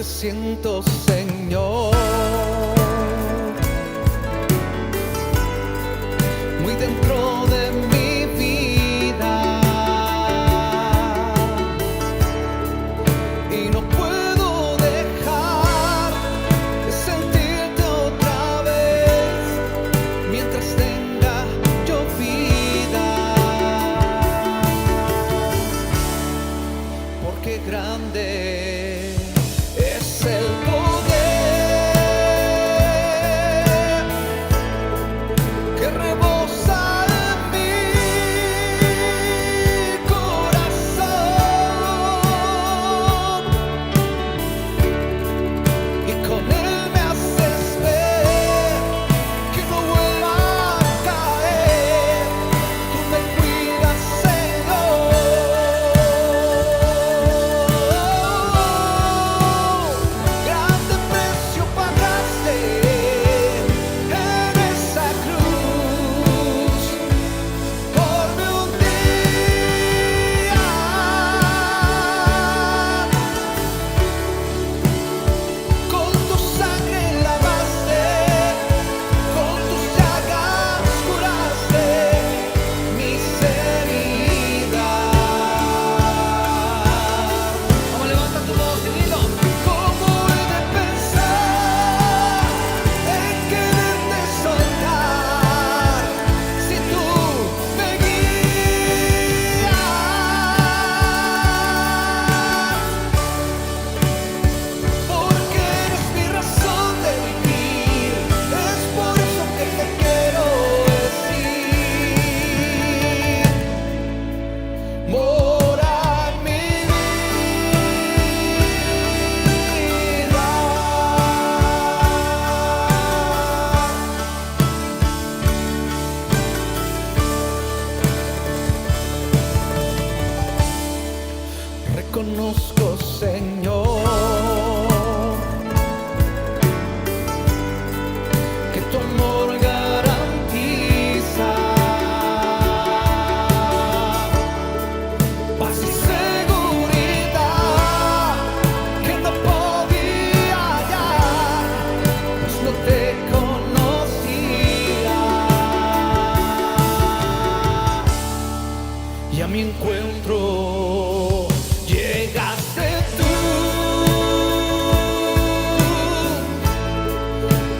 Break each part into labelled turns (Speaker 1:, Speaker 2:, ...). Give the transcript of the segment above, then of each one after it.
Speaker 1: siento, Señor, muy dentro de mi vida, y no puedo dejar de sentirte otra vez mientras tenga yo vida, porque grande es el poder que rebosa en mi corazón, y con él me haces ver que no vuelva a caer. Tú me cuidas, Señor. Grande precio pagaste en esa cruz por mí un día. Con tu sangre lavaste, con tus llagas curaste mis heridas. Vamos, levanta tu voz y dilo. ¿Cómo he de pensar en quererte soltar si tú me guías? Porque eres mi razón de vivir, es por eso que te quiero decir: mora en mi vida. Reconozco, Señor, que tu amor garantiza paz y seguridad que no podía hallar, pues no te conocía. Y a mi encuentro llegaste tú,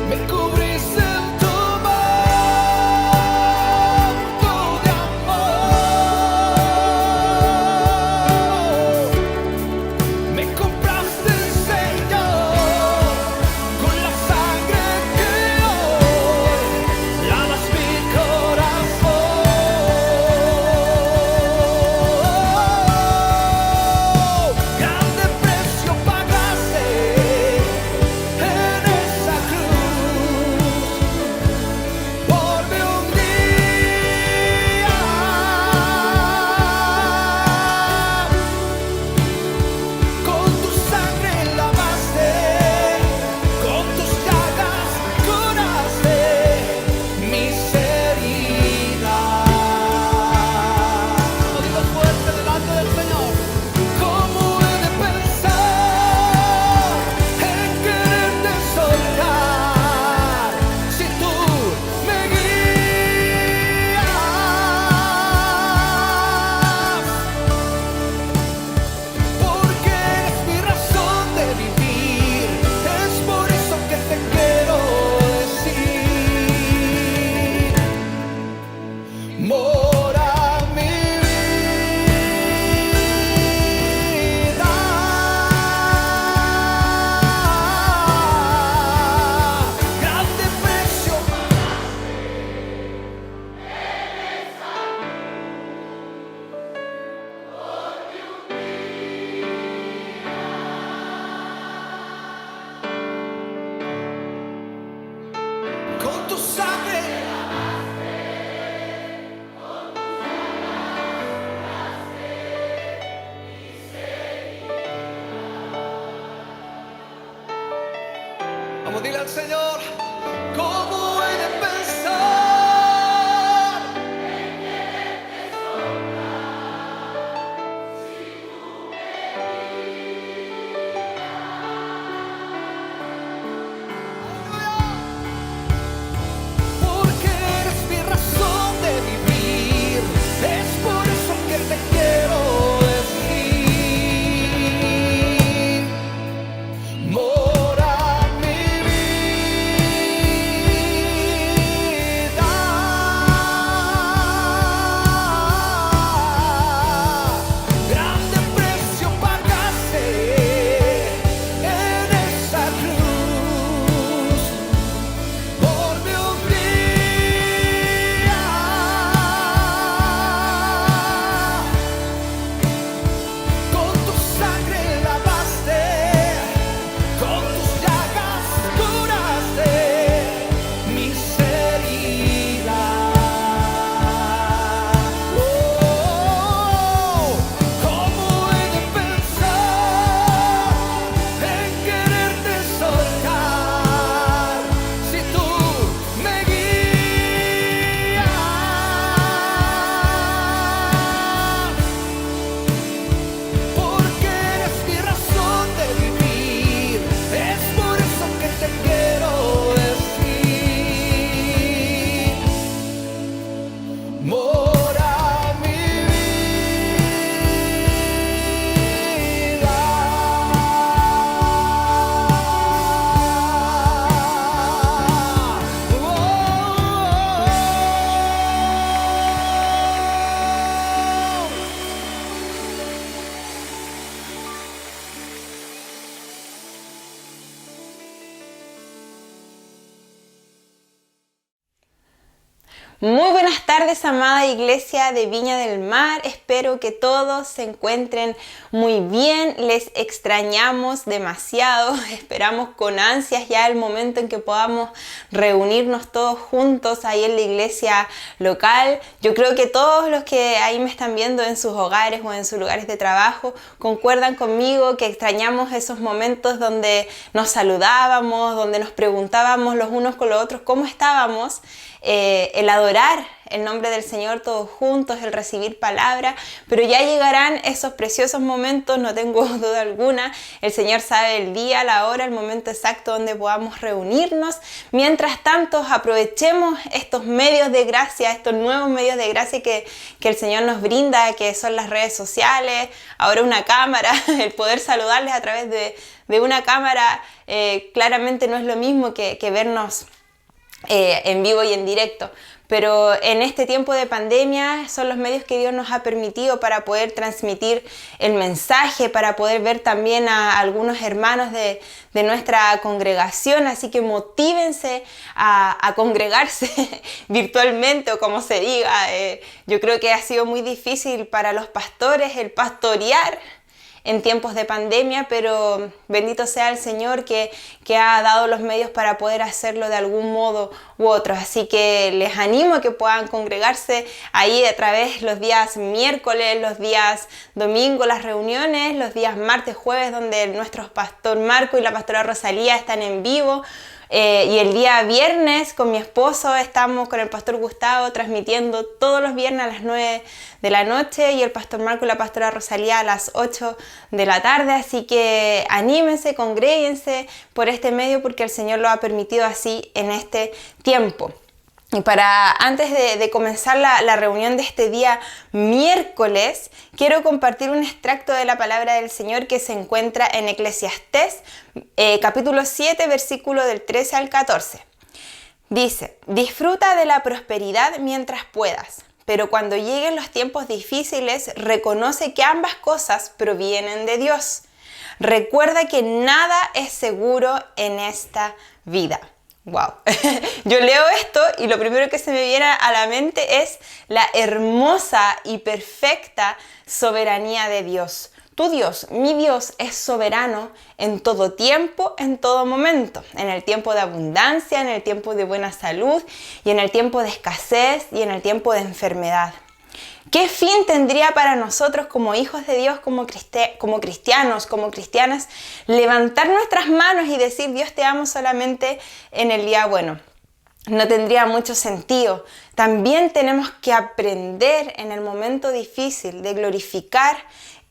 Speaker 1: me cubriste en tu manto de amor, me compraste, Señor, con la sangre que hoy lavas mi corazón. Grande precio pagaste en esa cruz por mí un día. Con tu sangre lavaste, con tus llagas curaste mis heridas. Lo digo fuerte delante del Señor. ¿Cómo he de pensar en quererte soltar si tú me guías? Porque eres mi razón de vivir, es por eso que te quiero decir: mora mi vida. Grande precio con tu sangre. Vamos, dile al Señor: ¿cómo he de pensar porque eres mi razón de vivir. Es por eso que te quiero decir. Mora mi vida. Grande precio pagaste en esa cruz por mi día. Con tu sangre lavaste, con tus llagas curaste mis heridas. ¿Cómo he de pensar en quererte soltar si tú me guías? Porque eres mi razón de vivir. Es por eso que te quiero decir. Mora mi vida.
Speaker 2: Muy buenas tardes, amada iglesia de Viña del Mar. Espero que todos se encuentren muy bien. Les extrañamos demasiado. Esperamos con ansias ya el momento en que podamos reunirnos todos juntos ahí en la iglesia local. Yo creo que todos los que ahí me están viendo en sus hogares o en sus lugares de trabajo concuerdan conmigo que extrañamos esos momentos donde nos saludábamos, donde nos preguntábamos los unos con los otros cómo estábamos. El adorar el nombre del Señor todos juntos, el recibir palabra, pero ya llegarán esos preciosos momentos, no tengo duda alguna. El Señor sabe el día, la hora, el momento exacto donde podamos reunirnos. Mientras tanto, aprovechemos estos medios de gracia, estos nuevos medios de gracia que el Señor nos brinda, que son las redes sociales, ahora una cámara, el poder saludarles a través de una cámara, claramente no es lo mismo que vernos en vivo y en directo, pero en este tiempo de pandemia son los medios que Dios nos ha permitido para poder transmitir el mensaje, para poder ver también a algunos hermanos de nuestra congregación, así que motívense a congregarse virtualmente o como se diga. Yo creo que ha sido muy difícil para los pastores el pastorear en tiempos de pandemia, pero bendito sea el Señor que ha dado los medios para poder hacerlo de algún modo u otro. Así que les animo a que puedan congregarse ahí a través los días miércoles, los días domingo, las reuniones, los días martes, jueves, donde nuestro pastor Marco y la pastora Rosalía están en vivo. Y el día viernes con mi esposo estamos con el pastor Gustavo transmitiendo todos los viernes a las 9 de la noche y el pastor Marco y la pastora Rosalía a las 8 de la tarde, así que anímense, congréguense por este medio porque el Señor lo ha permitido así en este tiempo. Y antes de comenzar la reunión de este día miércoles, quiero compartir un extracto de la palabra del Señor que se encuentra en Eclesiastés, capítulo 7, versículo del 13 al 14. Dice: disfruta de la prosperidad mientras puedas, pero cuando lleguen los tiempos difíciles, reconoce que ambas cosas provienen de Dios. Recuerda que nada es seguro en esta vida. Wow, yo leo esto y lo primero que se me viene a la mente es la hermosa y perfecta soberanía de Dios. Tu Dios, mi Dios, es soberano en todo tiempo, en todo momento. En el tiempo de abundancia, en el tiempo de buena salud y en el tiempo de escasez y en el tiempo de enfermedad. ¿Qué fin tendría para nosotros como hijos de Dios, como cristianos, como cristianas, levantar nuestras manos y decir Dios te amo solamente en el día bueno? No tendría mucho sentido. También tenemos que aprender en el momento difícil de glorificar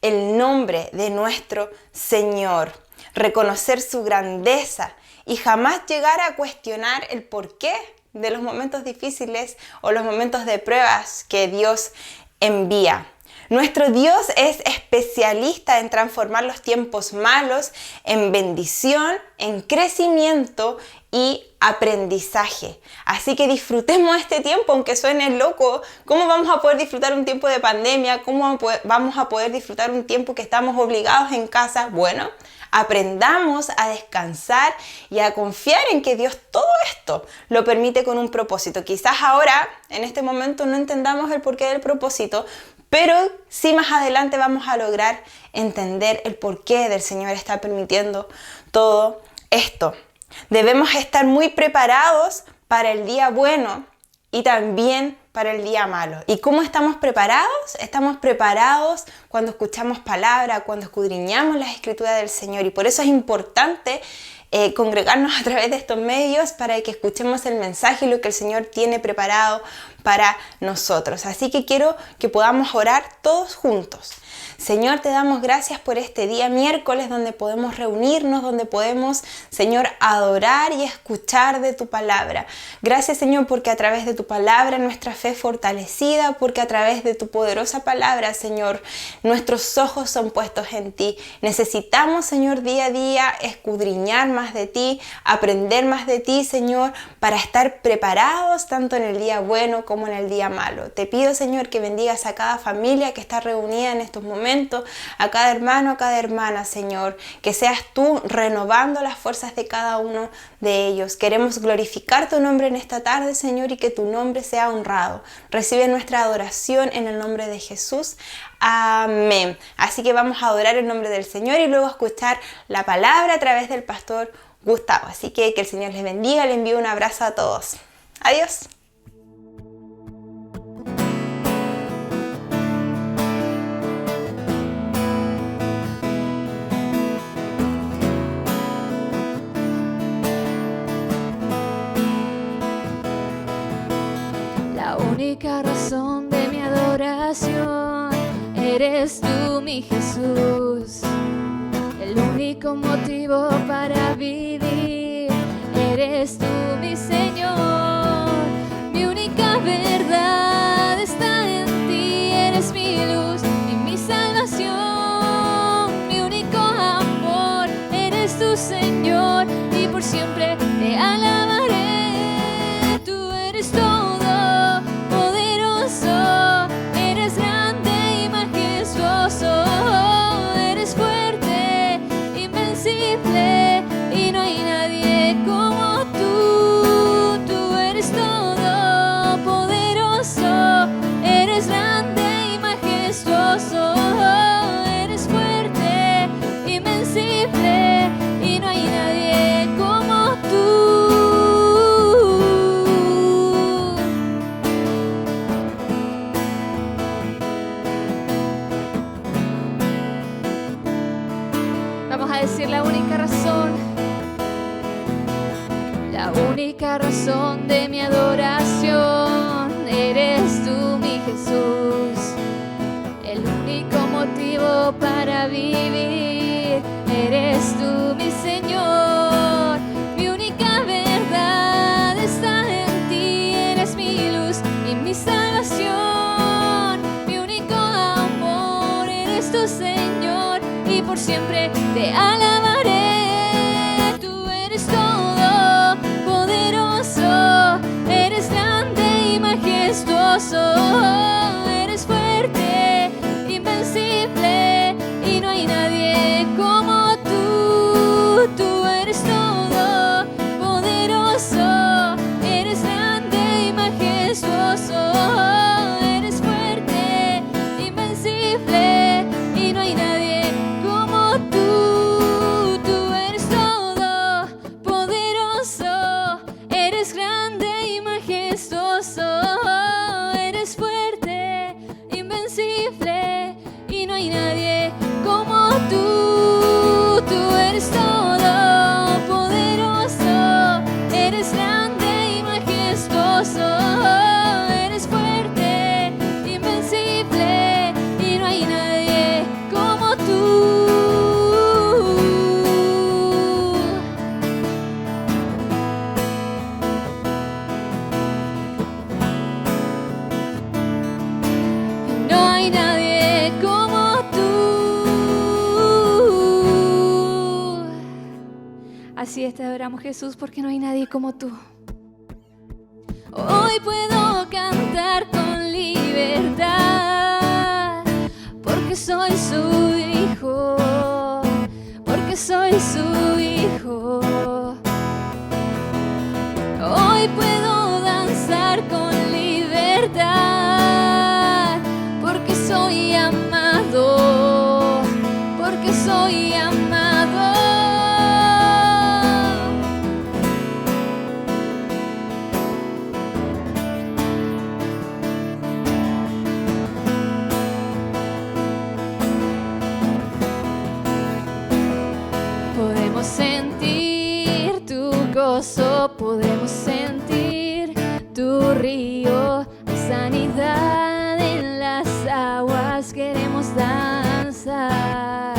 Speaker 2: el nombre de nuestro Señor, reconocer su grandeza y jamás llegar a cuestionar el porqué de los momentos difíciles o los momentos de pruebas que Dios envía. Nuestro Dios es especialista en transformar los tiempos malos en bendición, en crecimiento y aprendizaje. Así que disfrutemos este tiempo, aunque suene loco. ¿Cómo vamos a poder disfrutar un tiempo de pandemia? ¿Cómo vamos a poder disfrutar un tiempo que estamos obligados en casa? Bueno, aprendamos a descansar y a confiar en que Dios todo esto lo permite con un propósito. Quizás ahora, en este momento, no entendamos el porqué del propósito, pero sí más adelante vamos a lograr entender el porqué del Señor está permitiendo todo esto. Debemos estar muy preparados para el día bueno y también para el día malo. ¿Y cómo estamos preparados? Estamos preparados cuando escuchamos palabra, cuando escudriñamos las escrituras del Señor. Y por eso es importante congregarnos a través de estos medios para que escuchemos el mensaje y lo que el Señor tiene preparado para nosotros. Así que quiero que podamos orar todos juntos. Señor, te damos gracias por este día miércoles donde podemos reunirnos, donde podemos, Señor, adorar y escuchar de tu palabra. Gracias, Señor, porque a través de tu palabra nuestra fe es fortalecida, porque a través de tu poderosa palabra, Señor, nuestros ojos son puestos en ti. Necesitamos, Señor, día a día escudriñar más de ti, aprender más de ti, Señor, para estar preparados tanto en el día bueno como en el día malo. Te pido, Señor, que bendigas a cada familia que está reunida en estos momentos, a cada hermano, a cada hermana, Señor, que seas tú renovando las fuerzas de cada uno de ellos. Queremos glorificar tu nombre en esta tarde, Señor, y que tu nombre sea honrado. Recibe nuestra adoración en el nombre de Jesús. Amén. Así que vamos a adorar el nombre del Señor y luego escuchar la palabra a través del pastor Gustavo. Así que el Señor les bendiga. Le envío un abrazo a todos. Adiós.
Speaker 3: La única razón de mi adoración eres tú, mi Jesús. El único motivo para vivir eres tú, mi Señor. Mi única verdad está en ti, eres mi luz y mi salvación. Mi único amor eres tú, Señor, y por siempre te alabaré. Tú eres todo. Eres grande y majestuoso, eres fuerte, invencible, y no hay nadie como tú. Tú eres todo poderoso, eres grande y majestuoso, eres fuerte, invencible, y no hay nadie como tú. Vamos a decir la única razón de mi adoración eres tú, mi Jesús. El único motivo para vivir eres tú, mi Señor. Mi única verdad está en ti, eres mi luz y mi salvación. Mi único amor eres tú, Señor, y por siempre te alabaré. Tú eres todo poderoso, eres grande y majestuoso, eres fuerte, invencible, y no hay nadie como tú. Tú eres todo poderoso, eres grande y majestuoso, eres fuerte, invencible, y no hay nadie como tú. Tú eres todo poderoso, eres grande y majestuoso, eres fuerte, Así es, te adoramos, Jesús, porque no hay nadie como tú. Hoy puedo cantar con libertad, porque soy su hijo, porque soy su hijo. Hoy puedo danzar con libertad, porque soy amado, porque soy amado. Podemos sentir tu gozo, podemos sentir tu río, hay sanidad en las aguas, queremos danzar.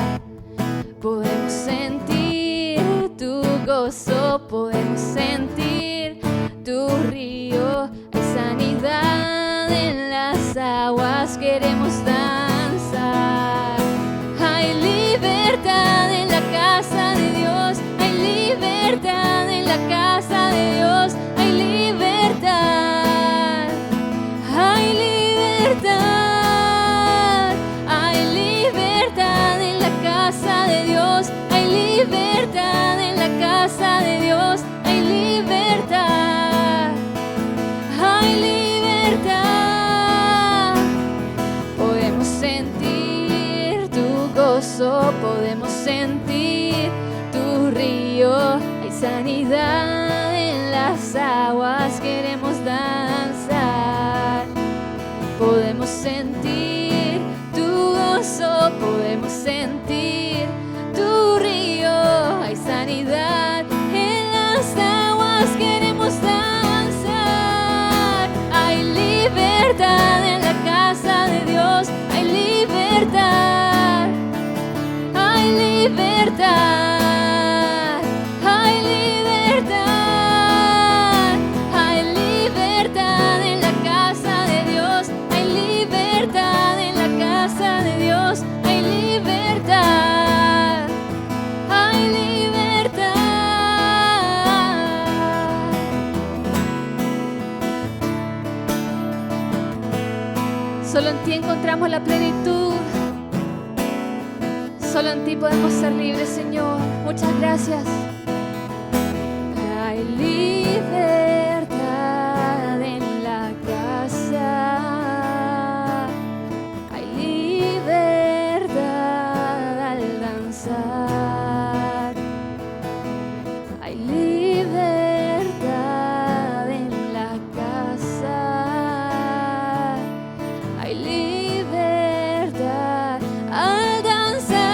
Speaker 3: Podemos sentir tu gozo, podemos sentir tu río, hay sanidad en las aguas, queremos danzar. Hay libertad en la casa de Dios, hay libertad en la casa de Dios, hay libertad, hay libertad, hay libertad en la casa de Dios, hay libertad en la casa de Dios, hay libertad, hay libertad. Podemos sentir tu gozo, podemos sentir tu río, hay sanidad en las aguas, queremos danzar. Podemos sentir tu gozo, podemos sentir tu río, hay sanidad en las aguas, queremos danzar. Hay libertad en la casa de Dios, hay libertad, hay libertad, hay libertad, hay libertad en la casa de Dios, hay libertad en la casa de Dios, hay libertad, hay libertad. Solo en ti encontramos la plenitud. Solo en ti podemos ser libres, Señor. Muchas gracias. Hay libertad en la casa. Hay libertad al danzar. Hay libertad en la casa. Hay libertad al danzar.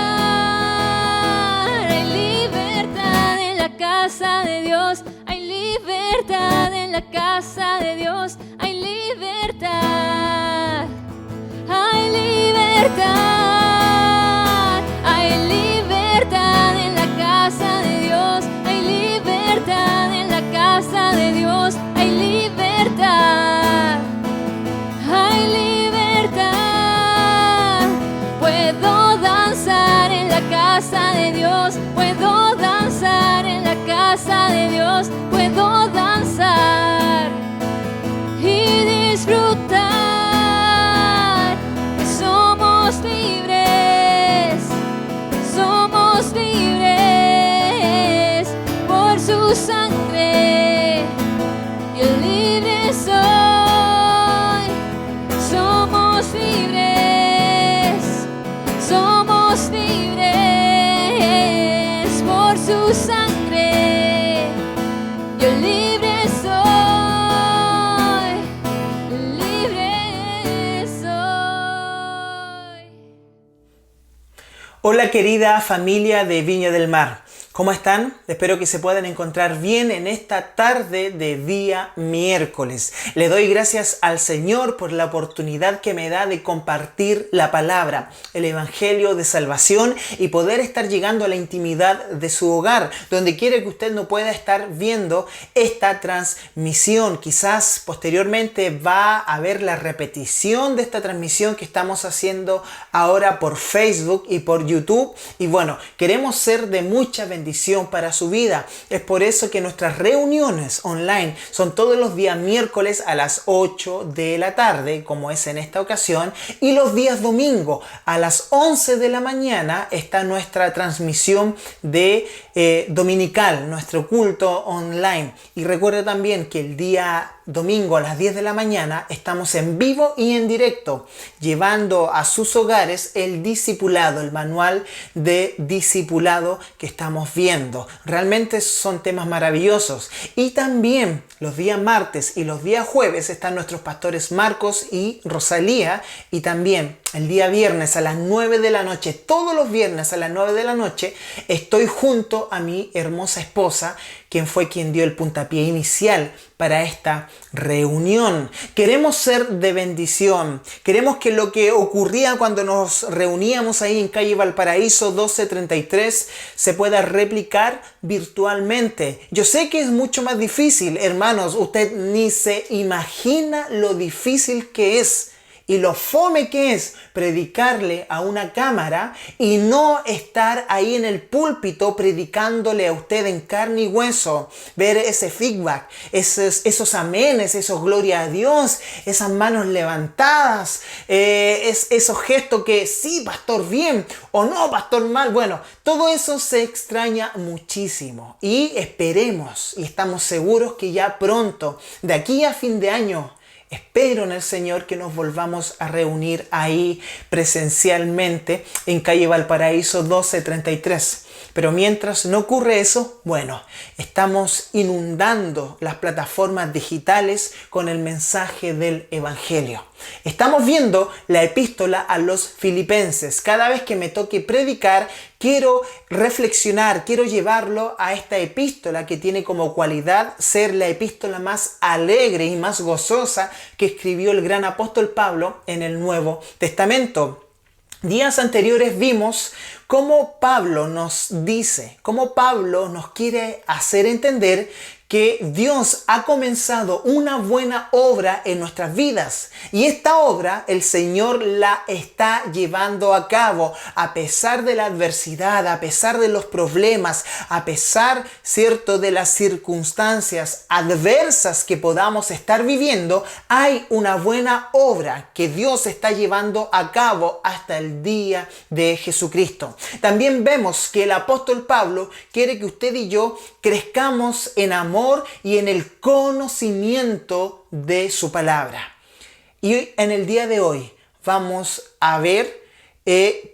Speaker 3: Hay libertad en la casa de Dios. Hay libertad en la casa de Dios. Hay libertad. Hay libertad. Hay libertad en la casa de Dios. Hay libertad en la casa de Dios. Hay libertad. Hay libertad. Puedo danzar en la casa de Dios. Puedo danzar en la casa de Dios. Puedo danzar y disfrutar. Que somos libres. Somos libres por su sangre. Yo libre soy. Somos libres. Somos libres por su sangre. Yo libre soy. Libre soy.
Speaker 4: Hola querida familia de Viña del Mar, ¿cómo están? Espero que se puedan encontrar bien en esta tarde de día miércoles. Le doy gracias al Señor por la oportunidad que me da de compartir la palabra, el evangelio de salvación y poder estar llegando a la intimidad de su hogar, donde quiera que usted no pueda estar viendo esta transmisión. Quizás posteriormente va a haber la repetición de esta transmisión que estamos haciendo ahora por Facebook y por YouTube. Y bueno, queremos ser de mucha bendición bendición para su vida. Es por eso que nuestras reuniones online son todos los días miércoles a las 8 de la tarde, como es en esta ocasión, y los días domingo a las 11 de la mañana está nuestra transmisión de dominical, nuestro culto online. Y recuerda también que el día domingo a las 10 de la mañana estamos en vivo y en directo, llevando a sus hogares el discipulado, el manual de discipulado que estamos viendo. Realmente son temas maravillosos. Y también los días martes y los días jueves están nuestros pastores Marcos y Rosalía, y también el día viernes a las 9 de la noche, todos los viernes a las 9 de la noche, estoy junto a mi hermosa esposa, quien fue quien dio el puntapié inicial para esta reunión. Queremos ser de bendición. Queremos que lo que ocurría cuando nos reuníamos ahí en calle Valparaíso 1233 se pueda replicar virtualmente. Yo sé que es mucho más difícil, hermanos. Usted ni se imagina lo difícil que es y lo fome que es predicarle a una cámara y no estar ahí en el púlpito predicándole a usted en carne y hueso. Ver ese feedback, esos amenes, esos gloria a Dios, esas manos levantadas, esos gestos que sí, pastor, bien, o no, pastor, mal. Bueno, todo eso se extraña muchísimo y esperemos y estamos seguros que ya pronto, de aquí a fin de año, espero en el Señor que nos volvamos a reunir ahí presencialmente en calle Valparaíso 1233. Pero mientras no ocurre eso, bueno, estamos inundando las plataformas digitales con el mensaje del Evangelio. Estamos viendo la epístola a los Filipenses. Cada vez que me toque predicar, quiero reflexionar, quiero llevarlo a esta epístola que tiene como cualidad ser la epístola más alegre y más gozosa que escribió el gran apóstol Pablo en el Nuevo Testamento. Días anteriores vimos cómo Pablo nos dice, cómo Pablo nos quiere hacer entender que Dios ha comenzado una buena obra en nuestras vidas. Y esta obra el Señor la está llevando a cabo a pesar de la adversidad, a pesar de los problemas, a pesar, cierto, de las circunstancias adversas que podamos estar viviendo. Hay una buena obra que Dios está llevando a cabo hasta el día de Jesucristo. También vemos que el apóstol Pablo quiere que usted y yo crezcamos en amor y en el conocimiento de su palabra. Y en el día de hoy vamos a ver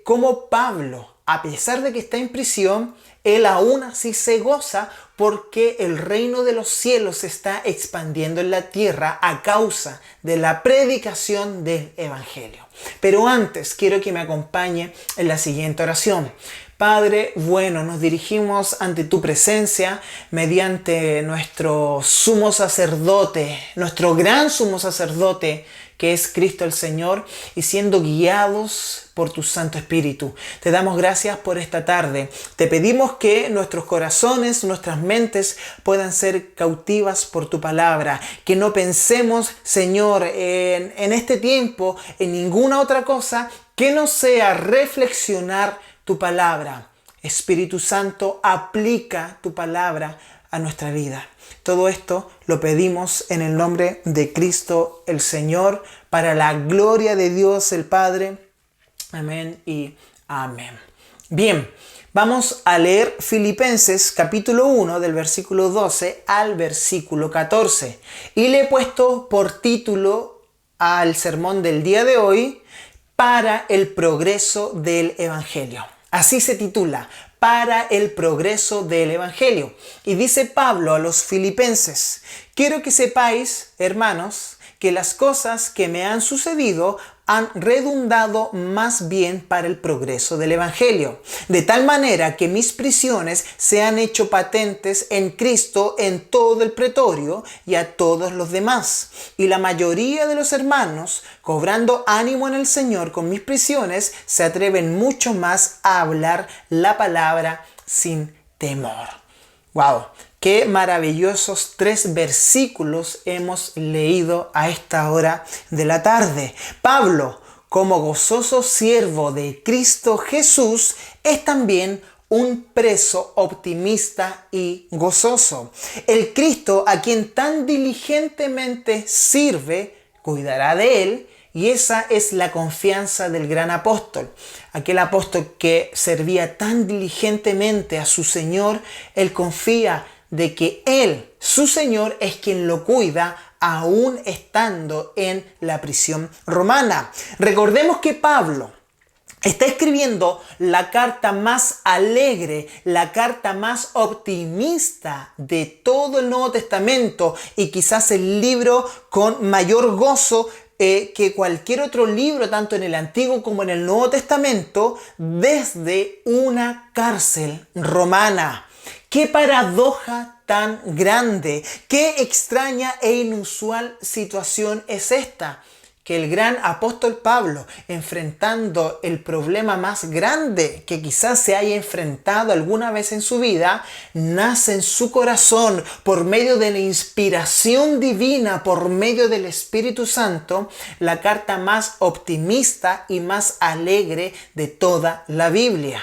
Speaker 4: cómo Pablo, a pesar de que está en prisión, él aún así se goza porque el reino de los cielos se está expandiendo en la tierra a causa de la predicación del Evangelio. Pero antes quiero que me acompañe en la siguiente oración. Padre bueno, nos dirigimos ante tu presencia mediante nuestro sumo sacerdote, nuestro gran sumo sacerdote, que es Cristo el Señor, y siendo guiados por tu Santo Espíritu. Te damos gracias por esta tarde. Te pedimos que nuestros corazones, nuestras mentes puedan ser cautivas por tu palabra. Que no pensemos, Señor, en este tiempo, en ninguna otra cosa que no sea reflexionar tu palabra. Espíritu Santo, aplica tu palabra a nuestra vida. Todo esto lo pedimos en el nombre de Cristo el Señor, para la gloria de Dios el Padre. Amén y amén. Bien, vamos a leer Filipenses capítulo 1 del versículo 12 al versículo 14. Y le he puesto por título al sermón del día de hoy, para el progreso del Evangelio. Así se titula, para el progreso del Evangelio. Y dice Pablo a los filipenses: quiero que sepáis, hermanos, que las cosas que me han sucedido han redundado más bien para el progreso del Evangelio, de tal manera que mis prisiones se han hecho patentes en Cristo en todo el pretorio y a todos los demás. Y la mayoría de los hermanos, cobrando ánimo en el Señor con mis prisiones, se atreven mucho más a hablar la palabra sin temor. ¡Wow! Qué maravillosos 3 versículos hemos leído a esta hora de la tarde. Pablo, como gozoso siervo de Cristo Jesús, es también un preso optimista y gozoso. El Cristo a quien tan diligentemente sirve, cuidará de él, y esa es la confianza del gran apóstol. Aquel apóstol que servía tan diligentemente a su Señor, él confía de que él, su Señor, es quien lo cuida aún estando en la prisión romana. Recordemos que Pablo está escribiendo la carta más alegre, la carta más optimista de todo el Nuevo Testamento y quizás el libro con mayor gozo que cualquier otro libro, tanto en el Antiguo como en el Nuevo Testamento, desde una cárcel romana. ¡Qué paradoja tan grande! ¡Qué extraña e inusual situación es esta! Que el gran apóstol Pablo, enfrentando el problema más grande que quizás se haya enfrentado alguna vez en su vida, nace en su corazón por medio de la inspiración divina, por medio del Espíritu Santo, la carta más optimista y más alegre de toda la Biblia.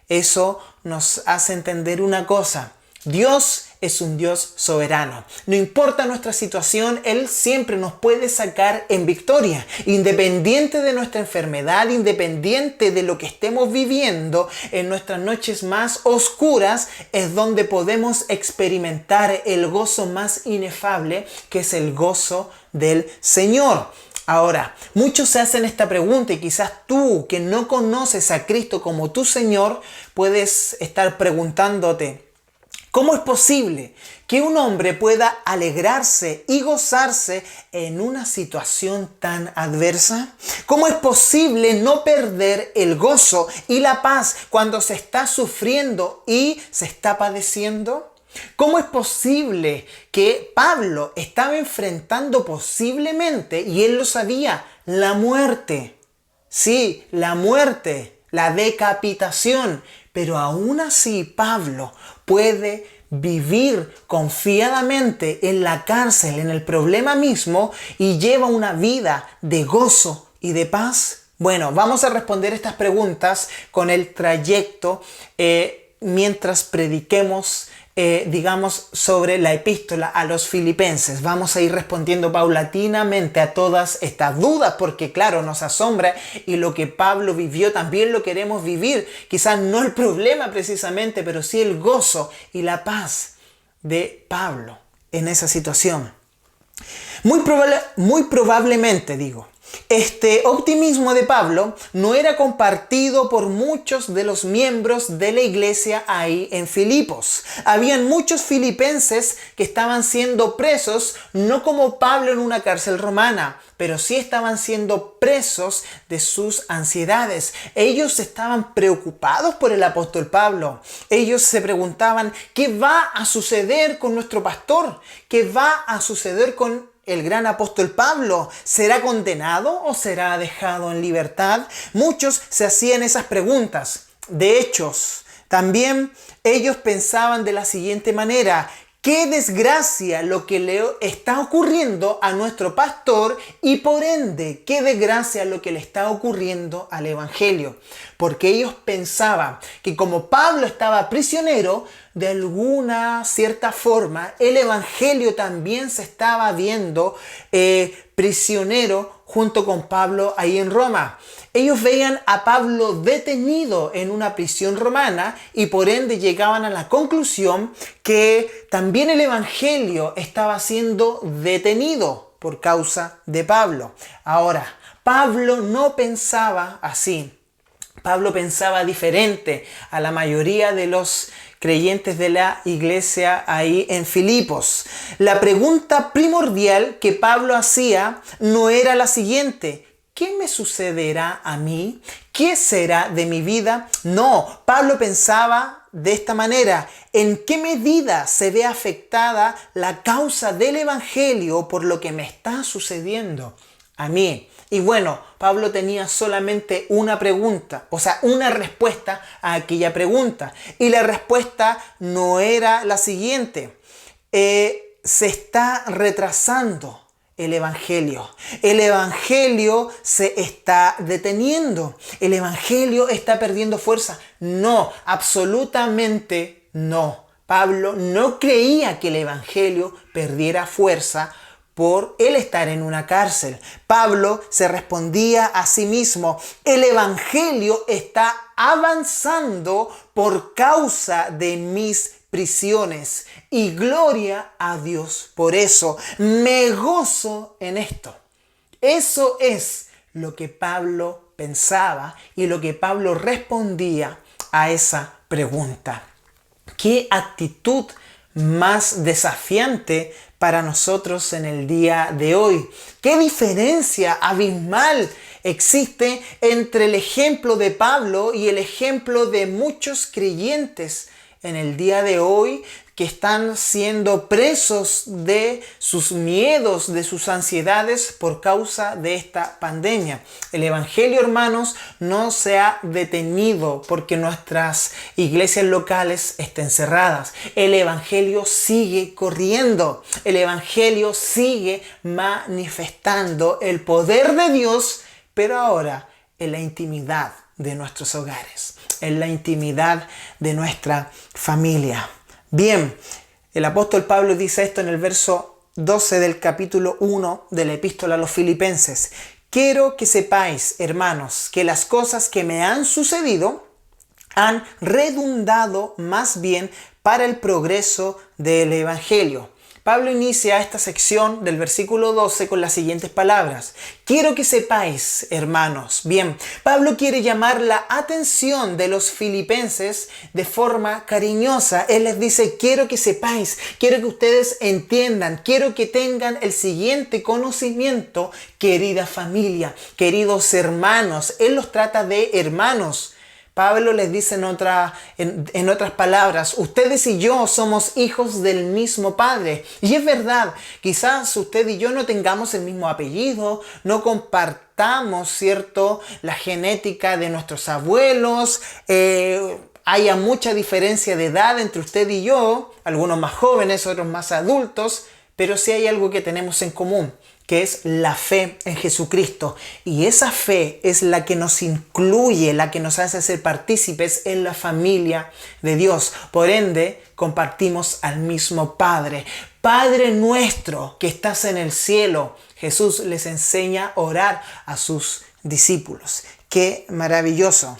Speaker 4: Eso nos hace entender una cosa: Dios es un Dios soberano. No importa nuestra situación, Él siempre nos puede sacar en victoria. Independiente de nuestra enfermedad, independiente de lo que estemos viviendo, en nuestras noches más oscuras es donde podemos experimentar el gozo más inefable, que es el gozo del Señor. Ahora, muchos se hacen esta pregunta y quizás tú que no conoces a Cristo como tu Señor, puedes estar preguntándote: ¿cómo es posible que un hombre pueda alegrarse y gozarse en una situación tan adversa? ¿Cómo es posible no perder el gozo y la paz cuando se está sufriendo y se está padeciendo? ¿Cómo es posible que Pablo estaba enfrentando posiblemente, y él lo sabía, la muerte? Sí, la muerte, la decapitación. Pero aún así Pablo puede vivir confiadamente en la cárcel, en el problema mismo, y lleva una vida de gozo y de paz. Bueno, vamos a responder estas preguntas con el trayecto mientras prediquemos sobre la epístola a los Filipenses. Vamos a ir respondiendo paulatinamente a todas estas dudas, porque claro, nos asombra, y lo que Pablo vivió también lo queremos vivir. Quizás no el problema precisamente, pero sí el gozo y la paz de Pablo en esa situación. Muy probablemente, este optimismo de Pablo no era compartido por muchos de los miembros de la iglesia ahí en Filipos. Habían muchos filipenses que estaban siendo presos, no como Pablo en una cárcel romana, pero sí estaban siendo presos de sus ansiedades. Ellos estaban preocupados por el apóstol Pablo. Ellos se preguntaban: ¿qué va a suceder con nuestro pastor? ¿Qué va a suceder con el gran apóstol Pablo? ¿Será condenado o será dejado en libertad? Muchos se hacían esas preguntas. De hecho, también ellos pensaban de la siguiente manera: ¡qué desgracia lo que le está ocurriendo a nuestro pastor! Y por ende, ¡qué desgracia lo que le está ocurriendo al Evangelio! Porque ellos pensaban que como Pablo estaba prisionero, de alguna cierta forma, el Evangelio también se estaba viendo prisionero junto con Pablo ahí en Roma. Ellos veían a Pablo detenido en una prisión romana y por ende llegaban a la conclusión que también el Evangelio estaba siendo detenido por causa de Pablo. Ahora, Pablo no pensaba así. Pablo pensaba diferente a la mayoría de los creyentes de la iglesia ahí en Filipos. La pregunta primordial que Pablo hacía no era la siguiente: ¿qué me sucederá a mí? ¿Qué será de mi vida? No, Pablo pensaba de esta manera: ¿en qué medida se ve afectada la causa del Evangelio por lo que me está sucediendo a mí? Y bueno, Pablo tenía solamente una pregunta, una respuesta a aquella pregunta. Y la respuesta no era la siguiente: se está retrasando el Evangelio. El Evangelio se está deteniendo. El Evangelio está perdiendo fuerza. No, absolutamente no. Pablo no creía que el Evangelio perdiera fuerza por él estar en una cárcel. Pablo se respondía a sí mismo: el Evangelio está avanzando por causa de mis prisiones, y gloria a Dios por eso. Me gozo en esto. Eso es lo que Pablo pensaba y lo que Pablo respondía a esa pregunta. ¿Qué actitud más desafiante para nosotros en el día de hoy? ¿Qué diferencia abismal existe entre el ejemplo de Pablo y el ejemplo de muchos creyentes en el día de hoy que están siendo presos de sus miedos, de sus ansiedades por causa de esta pandemia? El Evangelio, hermanos, no se ha detenido porque nuestras iglesias locales estén cerradas. El Evangelio sigue corriendo. El Evangelio sigue manifestando el poder de Dios, pero ahora en la intimidad de nuestros hogares, en la intimidad de nuestra familia. Bien, el apóstol Pablo dice esto en el verso 12 del capítulo 1 de la epístola a los Filipenses. Quiero que sepáis, hermanos, que las cosas que me han sucedido han redundado más bien para el progreso del Evangelio. Pablo inicia esta sección del versículo 12 con las siguientes palabras. Quiero que sepáis, hermanos. Bien, Pablo quiere llamar la atención de los filipenses de forma cariñosa. Él les dice: quiero que sepáis, quiero que ustedes entiendan, quiero que tengan el siguiente conocimiento, querida familia, queridos hermanos. Él los trata de hermanos. Pablo les dice en otras palabras: ustedes y yo somos hijos del mismo Padre. Y es verdad, quizás usted y yo no tengamos el mismo apellido, no compartamos, ¿cierto?, la genética de nuestros abuelos, haya mucha diferencia de edad entre usted y yo, algunos más jóvenes, otros más adultos, pero sí hay algo que tenemos en común, que es la fe en Jesucristo. Y esa fe es la que nos incluye, la que nos hace ser partícipes en la familia de Dios. Por ende, compartimos al mismo Padre. Padre nuestro que estás en el cielo. Jesús les enseña a orar a sus discípulos. ¡Qué maravilloso!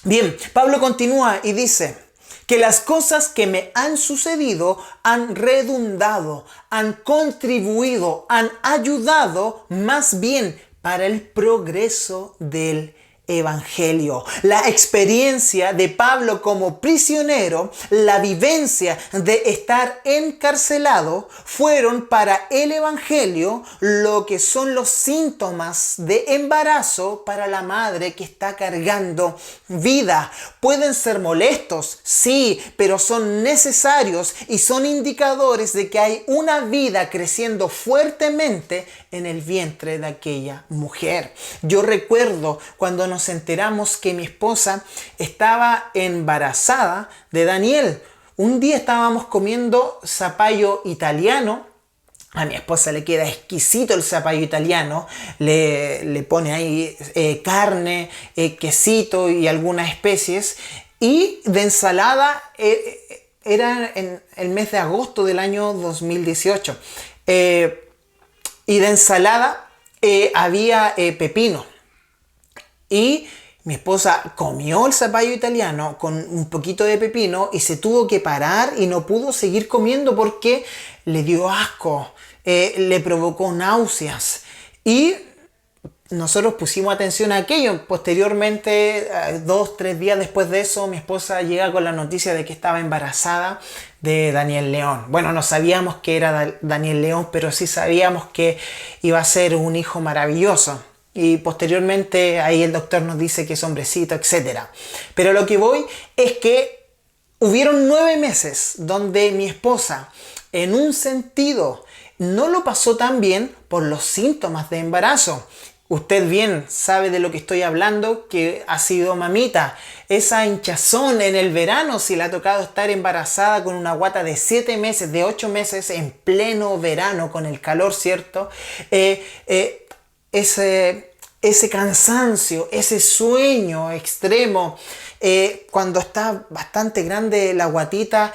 Speaker 4: Bien, Pablo continúa y dice que las cosas que me han sucedido han redundado, han contribuido, han ayudado más bien para el progreso del Evangelio. La experiencia de Pablo como prisionero, la vivencia de estar encarcelado, fueron para el Evangelio lo que son los síntomas de embarazo para la madre que está cargando vida. Pueden ser molestos, sí, pero son necesarios y son indicadores de que hay una vida creciendo fuertemente en el vientre de aquella mujer. Yo recuerdo cuando nos enteramos que mi esposa estaba embarazada de Daniel. Un día estábamos comiendo zapallo italiano. A mi esposa le queda exquisito el zapallo italiano. Le pone ahí carne, quesito y algunas especies. Y de ensalada, era en el mes de agosto del año 2018. Y de ensalada había pepino. Y mi esposa comió el zapallo italiano con un poquito de pepino y se tuvo que parar y no pudo seguir comiendo porque le dio asco, le provocó náuseas. Y nosotros pusimos atención a aquello. Posteriormente, 2-3 días después de eso, mi esposa llega con la noticia de que estaba embarazada de Daniel León. Bueno, no sabíamos que era Daniel León, pero sí sabíamos que iba a ser un hijo maravilloso. Y posteriormente ahí el doctor nos dice que es hombrecito, etc. Pero lo que voy es que hubieron 9 meses donde mi esposa, en un sentido, no lo pasó tan bien por los síntomas de embarazo. Usted bien sabe de lo que estoy hablando, que ha sido mamita. Esa hinchazón en el verano, si le ha tocado estar embarazada con una guata de 7 meses, de 8 meses, en pleno verano, con el calor, ¿cierto? Ese cansancio, ese sueño extremo, cuando está bastante grande la guatita,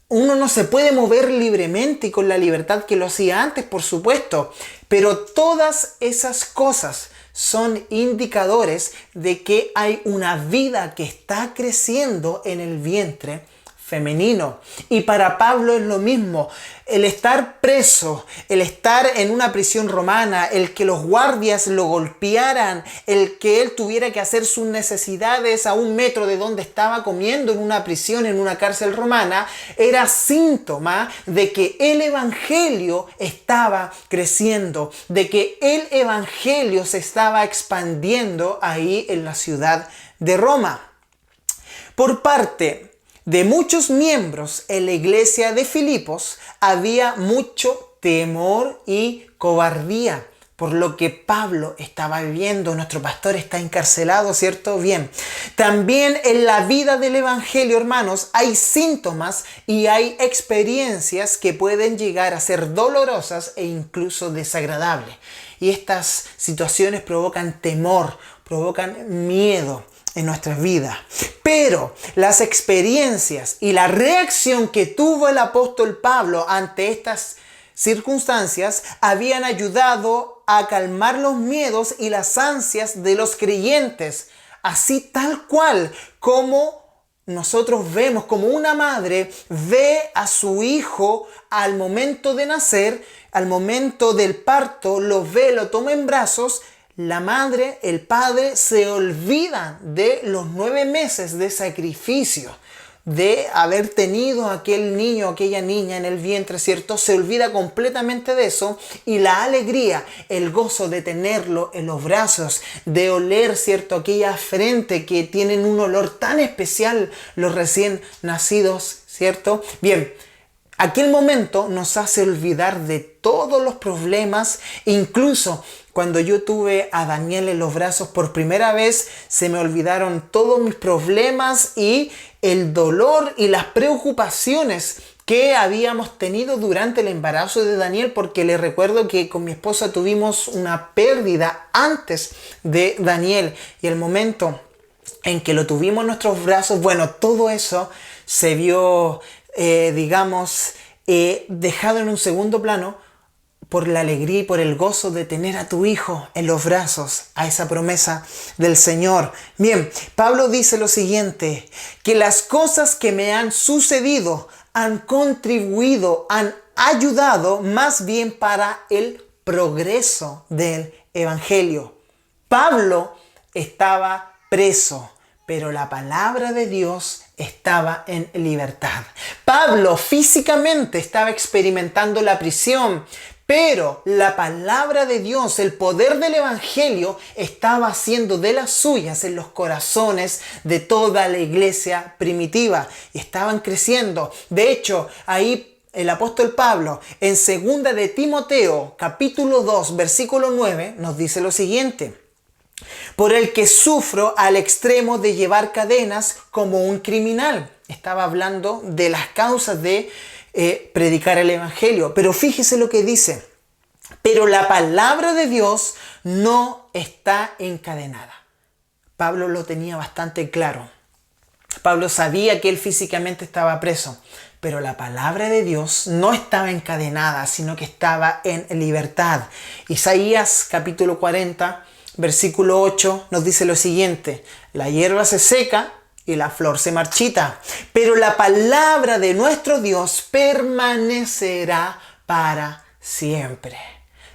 Speaker 4: uno no se puede mover libremente y con la libertad que lo hacía antes, por supuesto. Pero todas esas cosas son indicadores de que hay una vida que está creciendo en el vientre femenino. Y para Pablo es lo mismo. El estar preso, el estar en una prisión romana, el que los guardias lo golpearan, el que él tuviera que hacer sus necesidades a 1 metro de donde estaba comiendo en una prisión, en una cárcel romana, era síntoma de que el evangelio estaba creciendo, de que el evangelio se estaba expandiendo ahí en la ciudad de Roma. Por parte de muchos miembros en la iglesia de Filipos había mucho temor y cobardía por lo que Pablo estaba viviendo. Nuestro pastor está encarcelado, ¿cierto? Bien. También en la vida del evangelio, hermanos, hay síntomas y hay experiencias que pueden llegar a ser dolorosas e incluso desagradables. Y estas situaciones provocan temor, provocan miedo en nuestras vidas. Pero las experiencias y la reacción que tuvo el apóstol Pablo ante estas circunstancias habían ayudado a calmar los miedos y las ansias de los creyentes, así tal cual como nosotros vemos, como una madre ve a su hijo al momento de nacer, al momento del parto, lo ve, lo toma en brazos. La madre, el padre se olvidan de los 9 meses de sacrificio, de haber tenido aquel niño, aquella niña en el vientre, ¿cierto? Se olvida completamente de eso y la alegría, el gozo de tenerlo en los brazos, de oler, ¿cierto? Aquella frente que tienen un olor tan especial los recién nacidos, ¿cierto? Bien, aquel momento nos hace olvidar de todos los problemas, incluso cuando yo tuve a Daniel en los brazos por primera vez, se me olvidaron todos mis problemas y el dolor y las preocupaciones que habíamos tenido durante el embarazo de Daniel, porque le recuerdo que con mi esposa tuvimos una pérdida antes de Daniel y el momento en que lo tuvimos en nuestros brazos, bueno, todo eso se vio, dejado en un segundo plano por la alegría y por el gozo de tener a tu hijo en los brazos, a esa promesa del Señor. Bien, Pablo dice lo siguiente, que las cosas que me han sucedido han contribuido, han ayudado más bien para el progreso del Evangelio. Pablo estaba preso, pero la palabra de Dios estaba en libertad. Pablo físicamente estaba experimentando la prisión, pero la palabra de Dios, el poder del Evangelio, estaba haciendo de las suyas en los corazones de toda la iglesia primitiva. Y estaban creciendo. De hecho, ahí el apóstol Pablo, en 2 de Timoteo, capítulo 2, versículo 9, nos dice lo siguiente. Por el que sufro al extremo de llevar cadenas como un criminal. Estaba hablando de las causas de predicar el Evangelio. Pero fíjese lo que dice. Pero la palabra de Dios no está encadenada. Pablo lo tenía bastante claro. Pablo sabía que él físicamente estaba preso. Pero la palabra de Dios no estaba encadenada, sino que estaba en libertad. Isaías capítulo 40, versículo 8 nos dice lo siguiente. La hierba se seca y la flor se marchita, pero la palabra de nuestro Dios permanecerá para siempre.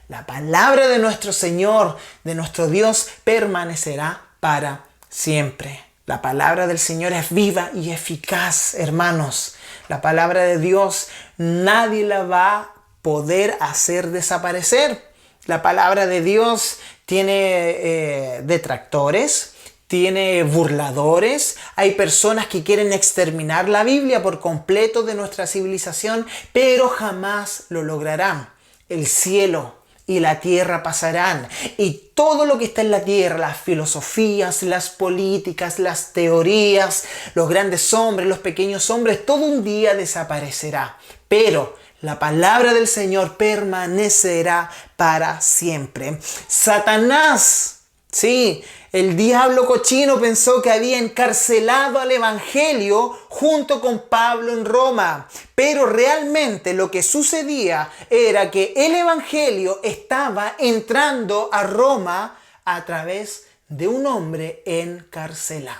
Speaker 4: La palabra de nuestro Señor, de nuestro Dios, permanecerá para siempre. La palabra del Señor es viva y eficaz, hermanos. La palabra de Dios nadie la va a poder hacer desaparecer. La palabra de Dios tiene detractores, tiene burladores, hay personas que quieren exterminar la Biblia por completo de nuestra civilización, pero jamás lo lograrán. El cielo y la tierra pasarán, y todo lo que está en la tierra, las filosofías, las políticas, las teorías, los grandes hombres, los pequeños hombres, todo un día desaparecerá. Pero la palabra del Señor permanecerá para siempre. Satanás, sí, el diablo cochino pensó que había encarcelado al Evangelio junto con Pablo en Roma. Pero realmente lo que sucedía era que el Evangelio estaba entrando a Roma a través de un hombre encarcelado.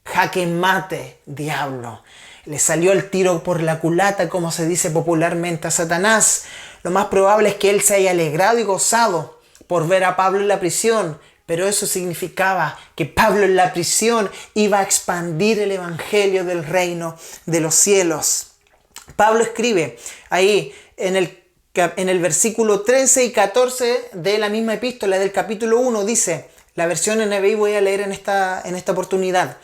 Speaker 4: Jaque mate, diablo. Le salió el tiro por la culata, como se dice popularmente a Satanás. Lo más probable es que él se haya alegrado y gozado por ver a Pablo en la prisión, pero eso significaba que Pablo en la prisión iba a expandir el evangelio del reino de los cielos. Pablo escribe ahí en el versículo 13 y 14 de la misma epístola del capítulo 1, dice, la versión NBI voy a leer en esta oportunidad.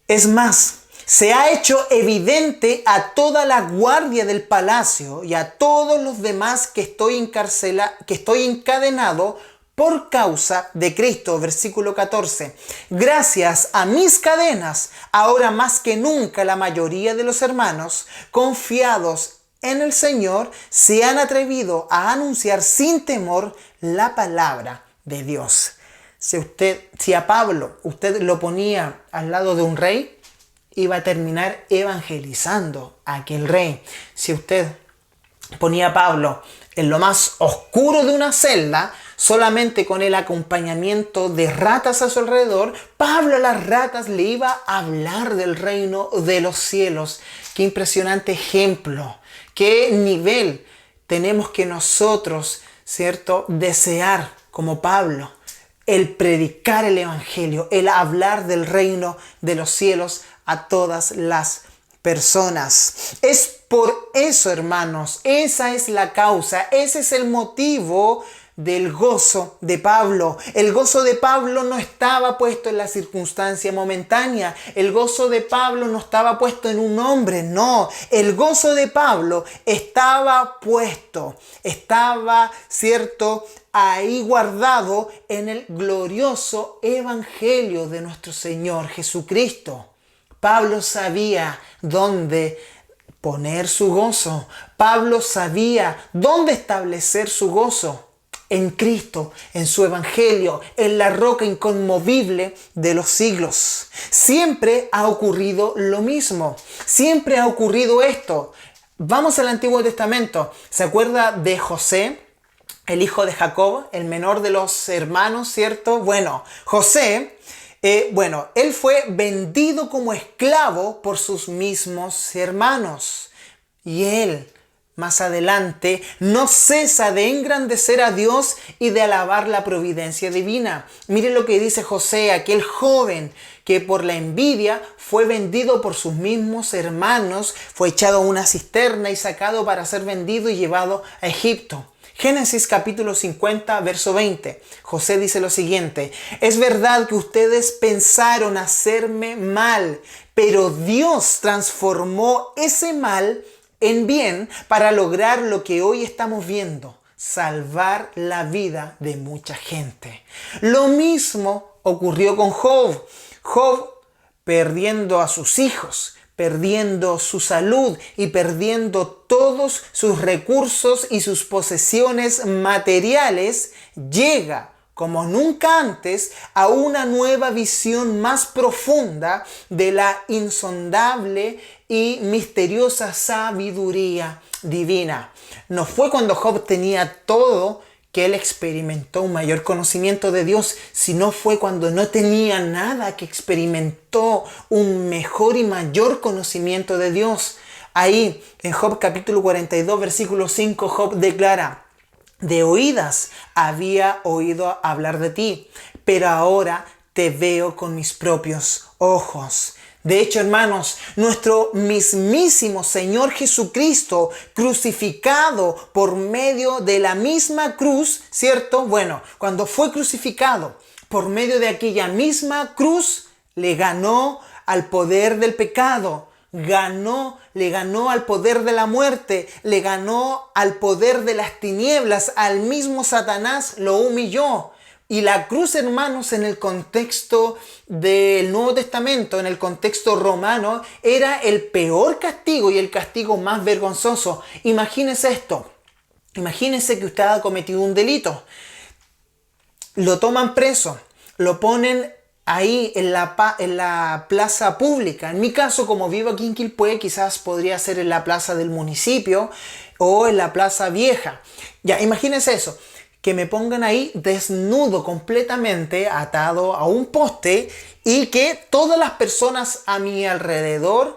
Speaker 4: Es más, se ha hecho evidente a toda la guardia del palacio y a todos los demás que estoy encadenado por causa de Cristo. Versículo 14. Gracias a mis cadenas, ahora más que nunca la mayoría de los hermanos, confiados en el Señor, se han atrevido a anunciar sin temor la palabra de Dios. Si a Pablo usted lo ponía al lado de un rey, iba a terminar evangelizando a aquel rey. Si usted ponía a Pablo en lo más oscuro de una celda, solamente con el acompañamiento de ratas a su alrededor, Pablo a las ratas le iba a hablar del reino de los cielos. Qué impresionante ejemplo, qué nivel tenemos que nosotros, ¿cierto?, desear como Pablo, el predicar el evangelio, el hablar del reino de los cielos a todas las personas. Es por eso, hermanos, esa es la causa, ese es el motivo del gozo de Pablo. El gozo de Pablo no estaba puesto en la circunstancia momentánea. El gozo de Pablo no estaba puesto en un hombre, no. El gozo de Pablo estaba puesto, estaba, ¿cierto?, ahí guardado en el glorioso evangelio de nuestro Señor Jesucristo. Pablo sabía dónde poner su gozo. Pablo sabía dónde establecer su gozo. En Cristo, en su evangelio, en la roca inconmovible de los siglos. Siempre ha ocurrido lo mismo. Siempre ha ocurrido esto. Vamos al Antiguo Testamento. ¿Se acuerda de José, el hijo de Jacob, el menor de los hermanos, cierto? Bueno, José, él fue vendido como esclavo por sus mismos hermanos. Y él, más adelante, no cesa de engrandecer a Dios y de alabar la providencia divina. Miren lo que dice José, aquel joven que por la envidia fue vendido por sus mismos hermanos, fue echado a una cisterna y sacado para ser vendido y llevado a Egipto. Génesis capítulo 50, verso 20. José dice lo siguiente: es verdad que ustedes pensaron hacerme mal, pero Dios transformó ese mal en bien para lograr lo que hoy estamos viendo, salvar la vida de mucha gente. Lo mismo ocurrió con Job. Job, perdiendo a sus hijos, perdiendo su salud y perdiendo todos sus recursos y sus posesiones materiales, llega como nunca antes a una nueva visión más profunda de la insondable y misteriosa sabiduría divina. No fue cuando Job tenía todo que él experimentó un mayor conocimiento de Dios, sino fue cuando no tenía nada que experimentó un mejor y mayor conocimiento de Dios. Ahí en Job capítulo 42 versículo 5 Job declara: de oídas había oído hablar de ti, pero ahora te veo con mis propios ojos. De hecho, hermanos, nuestro mismísimo Señor Jesucristo, crucificado por medio de la misma cruz, ¿cierto? Bueno, cuando fue crucificado, por medio de aquella misma cruz, le ganó al poder del pecado. le ganó al poder de la muerte, le ganó al poder de las tinieblas, al mismo Satanás lo humilló. Y la cruz, hermanos, en el contexto del Nuevo Testamento, en el contexto romano, era el peor castigo y el castigo más vergonzoso. Imagínese esto. Imagínese que usted ha cometido un delito. Lo toman preso, lo ponen ahí en la plaza pública. En mi caso, como vivo aquí en Quilpué, quizás podría ser en la plaza del municipio o en la plaza vieja. Ya, imagínense eso, que me pongan ahí desnudo completamente, atado a un poste, y que todas las personas a mi alrededor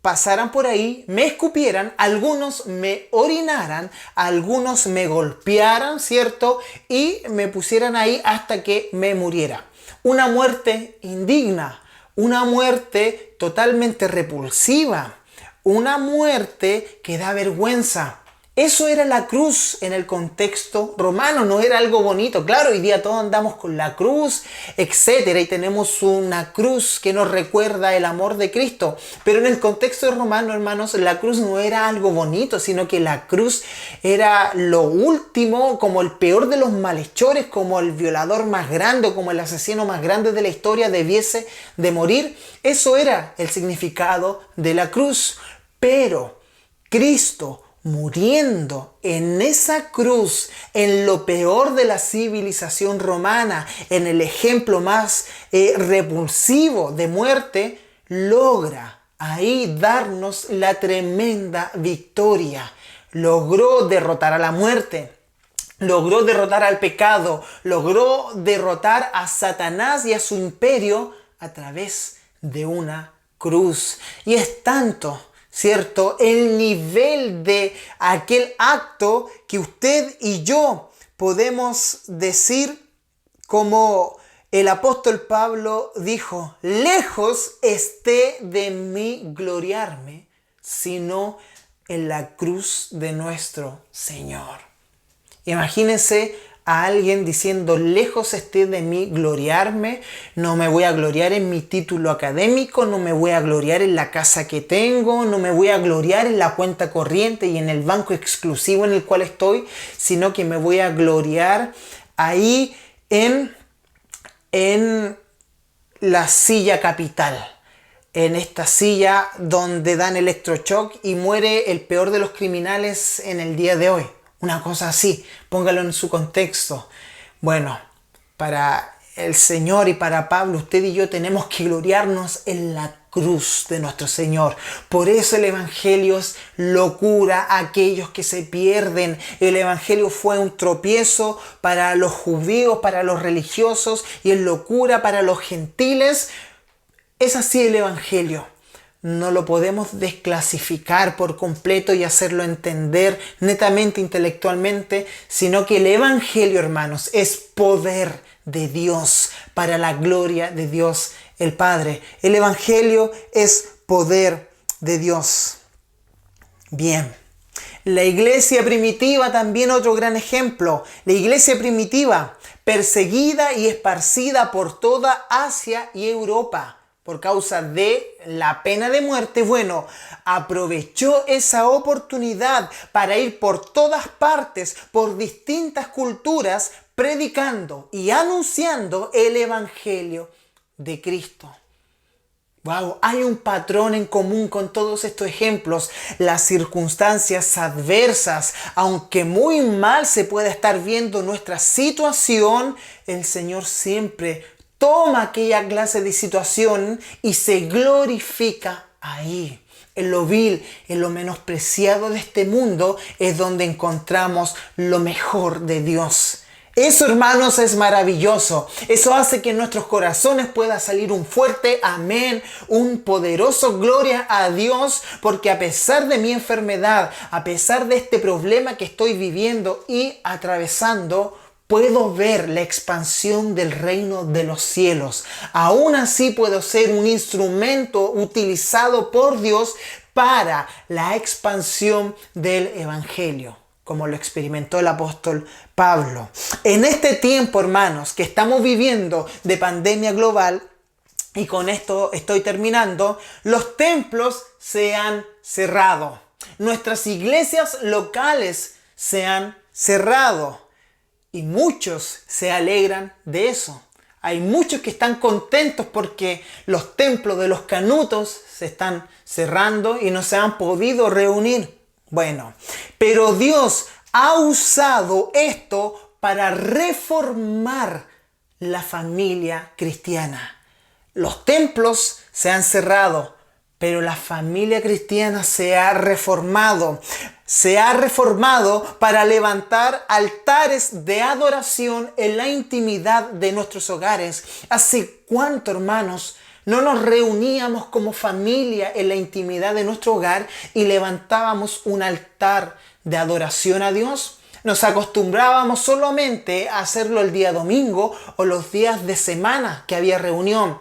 Speaker 4: pasaran por ahí, me escupieran, algunos me orinaran, algunos me golpearan, ¿cierto? Y me pusieran ahí hasta que me muriera. Una muerte indigna, una muerte totalmente repulsiva, una muerte que da vergüenza. Eso era la cruz en el contexto romano, no era algo bonito. Claro, hoy día todos andamos con la cruz, etcétera, y tenemos una cruz que nos recuerda el amor de Cristo. Pero en el contexto romano, hermanos, la cruz no era algo bonito, sino que la cruz era lo último, como el peor de los malhechores, como el violador más grande, como el asesino más grande de la historia debiese de morir. Eso era el significado de la cruz. Pero Cristo, muriendo en esa cruz, en lo peor de la civilización romana, en el ejemplo más repulsivo de muerte, logra ahí darnos la tremenda victoria. Logró derrotar a la muerte, logró derrotar al pecado, logró derrotar a Satanás y a su imperio a través de una cruz. Y es tanto, ¿cierto?, el nivel de aquel acto que usted y yo podemos decir, como el apóstol Pablo dijo: lejos esté de mí gloriarme, sino en la cruz de nuestro Señor. Imagínense a alguien diciendo: lejos esté de mí gloriarme, no me voy a gloriar en mi título académico, no me voy a gloriar en la casa que tengo, no me voy a gloriar en la cuenta corriente y en el banco exclusivo en el cual estoy, sino que me voy a gloriar ahí en la silla capital, en esta silla donde dan electroshock y muere el peor de los criminales en el día de hoy. Una cosa así, póngalo en su contexto. Bueno, para el Señor y para Pablo, usted y yo tenemos que gloriarnos en la cruz de nuestro Señor. Por eso el Evangelio es locura a aquellos que se pierden. El Evangelio fue un tropiezo para los judíos, para los religiosos, y es locura para los gentiles. Es así el Evangelio. No lo podemos desclasificar por completo y hacerlo entender netamente intelectualmente, sino que el Evangelio, hermanos, es poder de Dios para la gloria de Dios el Padre. El Evangelio es poder de Dios. Bien. La iglesia primitiva, también otro gran ejemplo. La iglesia primitiva, perseguida y esparcida por toda Asia y Europa por causa de la pena de muerte, bueno, aprovechó esa oportunidad para ir por todas partes, por distintas culturas, predicando y anunciando el Evangelio de Cristo. Wow, hay un patrón en común con todos estos ejemplos. Las circunstancias adversas, aunque muy mal se pueda estar viendo nuestra situación, el Señor siempre toma aquella clase de situación y se glorifica ahí. En lo vil, en lo menospreciado de este mundo es donde encontramos lo mejor de Dios. Eso, hermanos, es maravilloso. Eso hace que en nuestros corazones pueda salir un fuerte amén, un poderoso gloria a Dios, porque a pesar de mi enfermedad, a pesar de este problema que estoy viviendo y atravesando, puedo ver la expansión del reino de los cielos. Aún así puedo ser un instrumento utilizado por Dios para la expansión del Evangelio, como lo experimentó el apóstol Pablo. En este tiempo, hermanos, que estamos viviendo de pandemia global, y con esto estoy terminando, los templos se han cerrado. Nuestras iglesias locales se han cerrado. Y muchos se alegran de eso. Hay muchos que están contentos porque los templos de los canutos se están cerrando y no se han podido reunir. Bueno, pero Dios ha usado esto para reformar la familia cristiana. Los templos se han cerrado, pero la familia cristiana se ha reformado. Se ha reformado para levantar altares de adoración en la intimidad de nuestros hogares. ¿Hace cuánto, hermanos, no nos reuníamos como familia en la intimidad de nuestro hogar y levantábamos un altar de adoración a Dios? Nos acostumbrábamos solamente a hacerlo el día domingo o los días de semana que había reunión.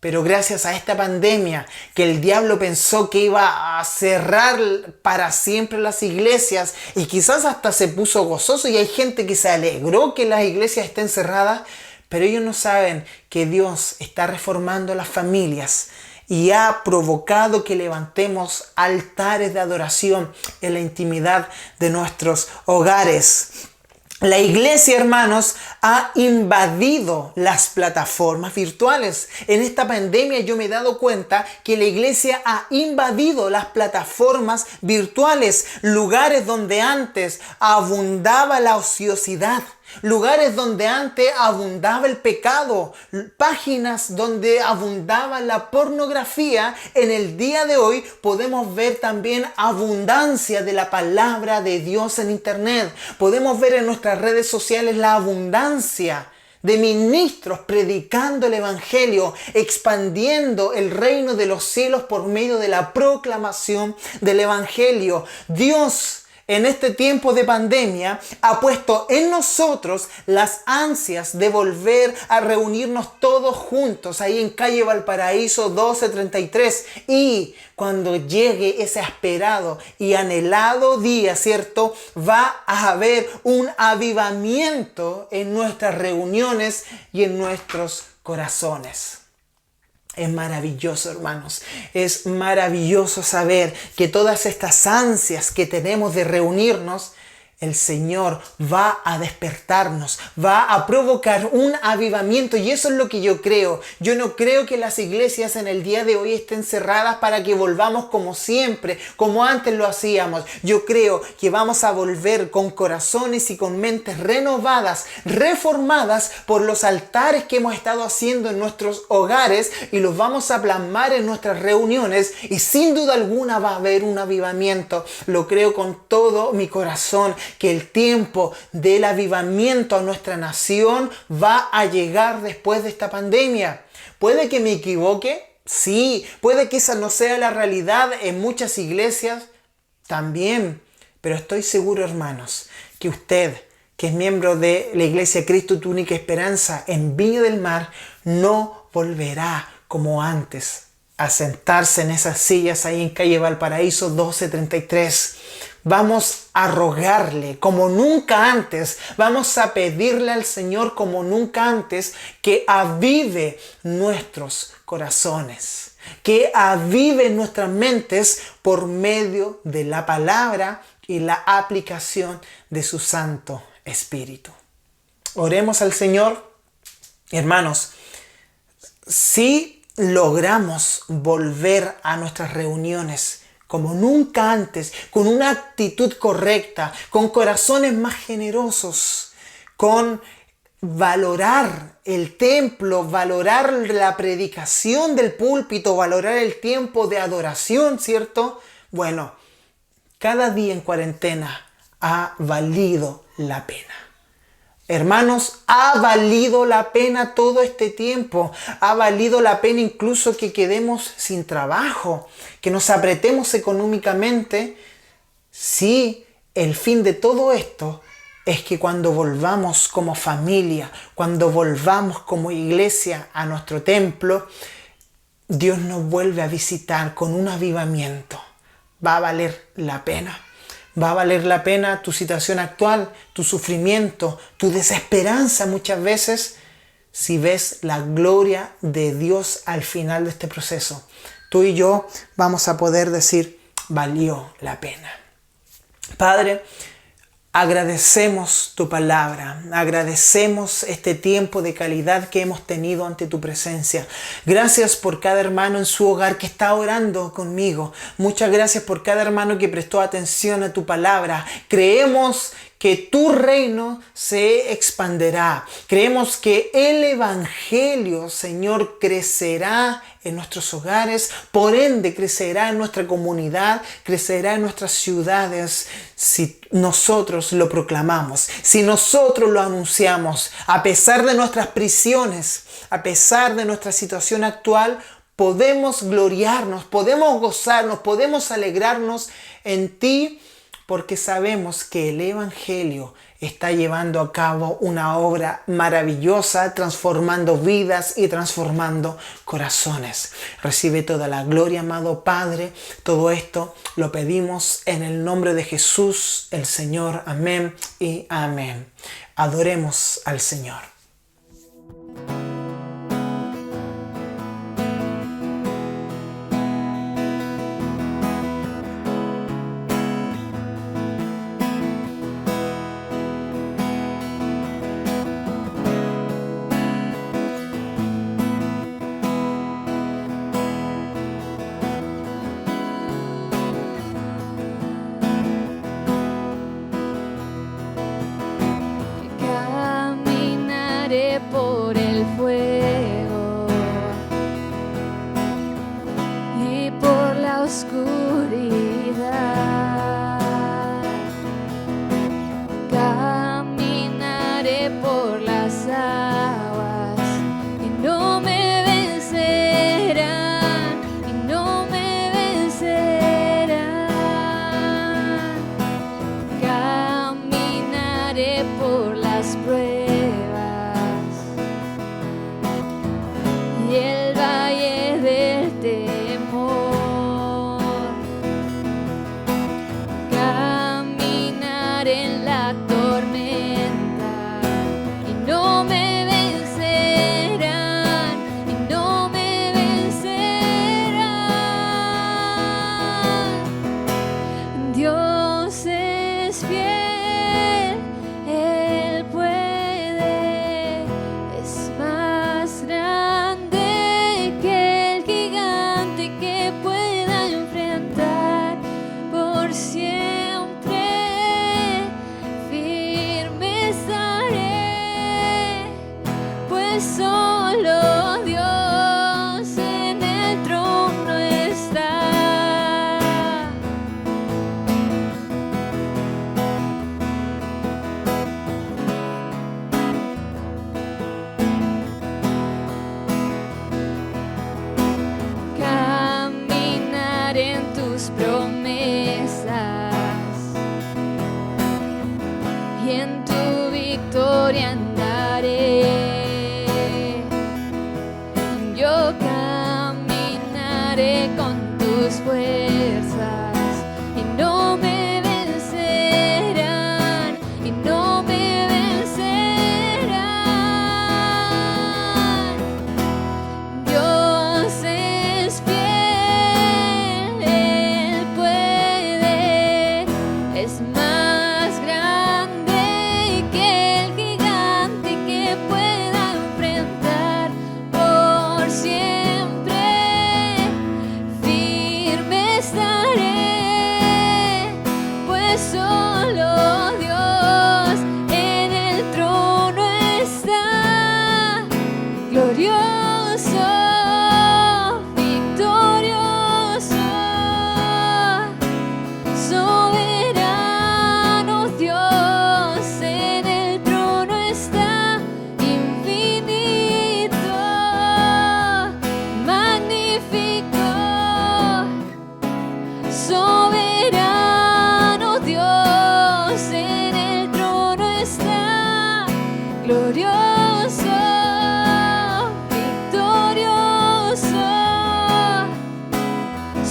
Speaker 4: Pero gracias a esta pandemia, que el diablo pensó que iba a cerrar para siempre las iglesias y quizás hasta se puso gozoso y hay gente que se alegró que las iglesias estén cerradas, pero ellos no saben que Dios está reformando las familias y ha provocado que levantemos altares de adoración en la intimidad de nuestros hogares. La iglesia, hermanos, ha invadido las plataformas virtuales. En esta pandemia yo me he dado cuenta que la iglesia ha invadido las plataformas virtuales, lugares donde antes abundaba la ociosidad. Lugares donde antes abundaba el pecado, páginas donde abundaba la pornografía, en el día de hoy podemos ver también abundancia de la palabra de Dios en internet. Podemos ver en nuestras redes sociales la abundancia de ministros predicando el evangelio, expandiendo el reino de los cielos por medio de la proclamación del evangelio. Dios, en este tiempo de pandemia, ha puesto en nosotros las ansias de volver a reunirnos todos juntos ahí en calle Valparaíso 1233. Y cuando llegue ese esperado y anhelado día, ¿cierto?, va a haber un avivamiento en nuestras reuniones y en nuestros corazones. Es maravilloso, hermanos. Es maravilloso saber que todas estas ansias que tenemos de reunirnos, el Señor va a despertarnos, va a provocar un avivamiento, y eso es lo que yo creo. Yo no creo que las iglesias en el día de hoy estén cerradas para que volvamos como siempre, como antes lo hacíamos. Yo creo que vamos a volver con corazones y con mentes renovadas, reformadas por los altares que hemos estado haciendo en nuestros hogares, y los vamos a plasmar en nuestras reuniones, y sin duda alguna va a haber un avivamiento. Lo creo con todo mi corazón, que el tiempo del avivamiento a nuestra nación va a llegar después de esta pandemia. ¿Puede que me equivoque? Sí. ¿Puede que esa no sea la realidad en muchas iglesias? También. Pero estoy seguro, hermanos, que usted, que es miembro de la Iglesia Cristo, tu única esperanza en Viña del Mar, no volverá como antes a sentarse en esas sillas ahí en calle Valparaíso 1233. Vamos a rogarle como nunca antes, vamos a pedirle al Señor como nunca antes que avive nuestros corazones, que avive nuestras mentes por medio de la palabra y la aplicación de su Santo Espíritu. Oremos al Señor. Hermanos, si logramos volver a nuestras reuniones como nunca antes, con una actitud correcta, con corazones más generosos, con valorar el templo, valorar la predicación del púlpito, valorar el tiempo de adoración, ¿cierto? Bueno, cada día en cuarentena ha valido la pena. Hermanos, ha valido la pena todo este tiempo. Ha valido la pena incluso que quedemos sin trabajo, que nos apretemos económicamente. Sí, el fin de todo esto es que cuando volvamos como familia, cuando volvamos como iglesia a nuestro templo, Dios nos vuelve a visitar con un avivamiento. Va a valer la pena. Va a valer la pena tu situación actual, tu sufrimiento, tu desesperanza muchas veces. si ves la gloria de Dios al final de este proceso. Tú y yo vamos a poder decir, valió la pena. Padre, agradecemos tu palabra, agradecemos este tiempo de calidad que hemos tenido ante tu presencia. Gracias por cada hermano en su hogar que está orando conmigo. Muchas gracias por cada hermano que prestó atención a tu palabra. Creemos que tu reino se expanderá. Creemos que el Evangelio, Señor, crecerá en nuestros hogares, por ende crecerá en nuestra comunidad, crecerá en nuestras ciudades si nosotros lo proclamamos, si nosotros lo anunciamos. A pesar de nuestras prisiones, a pesar de nuestra situación actual, podemos gloriarnos, podemos gozarnos, podemos alegrarnos en ti, porque sabemos que el Evangelio está llevando a cabo una obra maravillosa, transformando vidas y transformando corazones. Recibe toda la gloria, amado Padre. Todo esto lo pedimos en el nombre de Jesús, el Señor. Amén y amén. Adoremos al Señor.
Speaker 3: Por el fuego y por la oscuridad, caminaré por las aguas y no me vencerán, y no me vencerán. Caminaré por las pruebas y el valle del temor. Caminaré en la tormenta y no me vencerán, y no me vencerán. Dios es fiel, Él puede, es más grande que el gigante que pueda enfrentar. Por siempre firme estaré, pues solo Dios en el trono está. Caminaré en tus promesas y en tu victoria andaré. Yo caminaré con tus fuerzas y no me vencerán, y no me vencerán. Dios es fiel, Él puede, es más grande que el gigante que pueda enfrentar. Por siempre firme estaré, pues solo Dios en el trono está. Glorioso, victorioso, soberano Dios en el trono está. Infinito, magnífico, soberano Dios en el trono está. Glorioso, victorioso,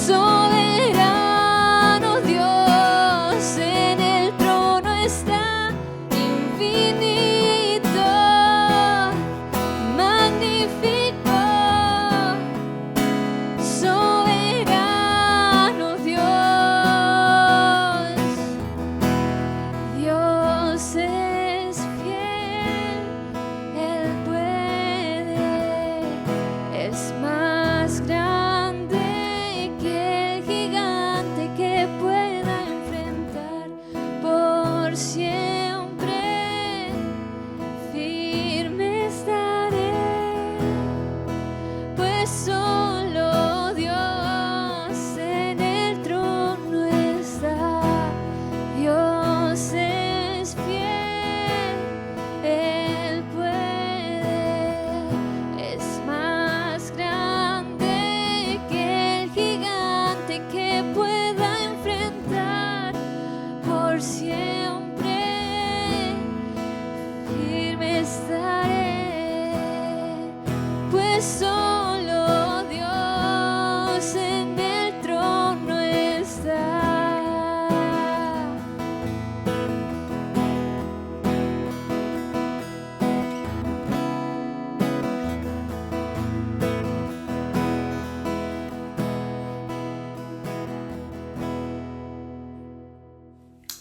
Speaker 3: soberano Dios en el trono está. Infinito,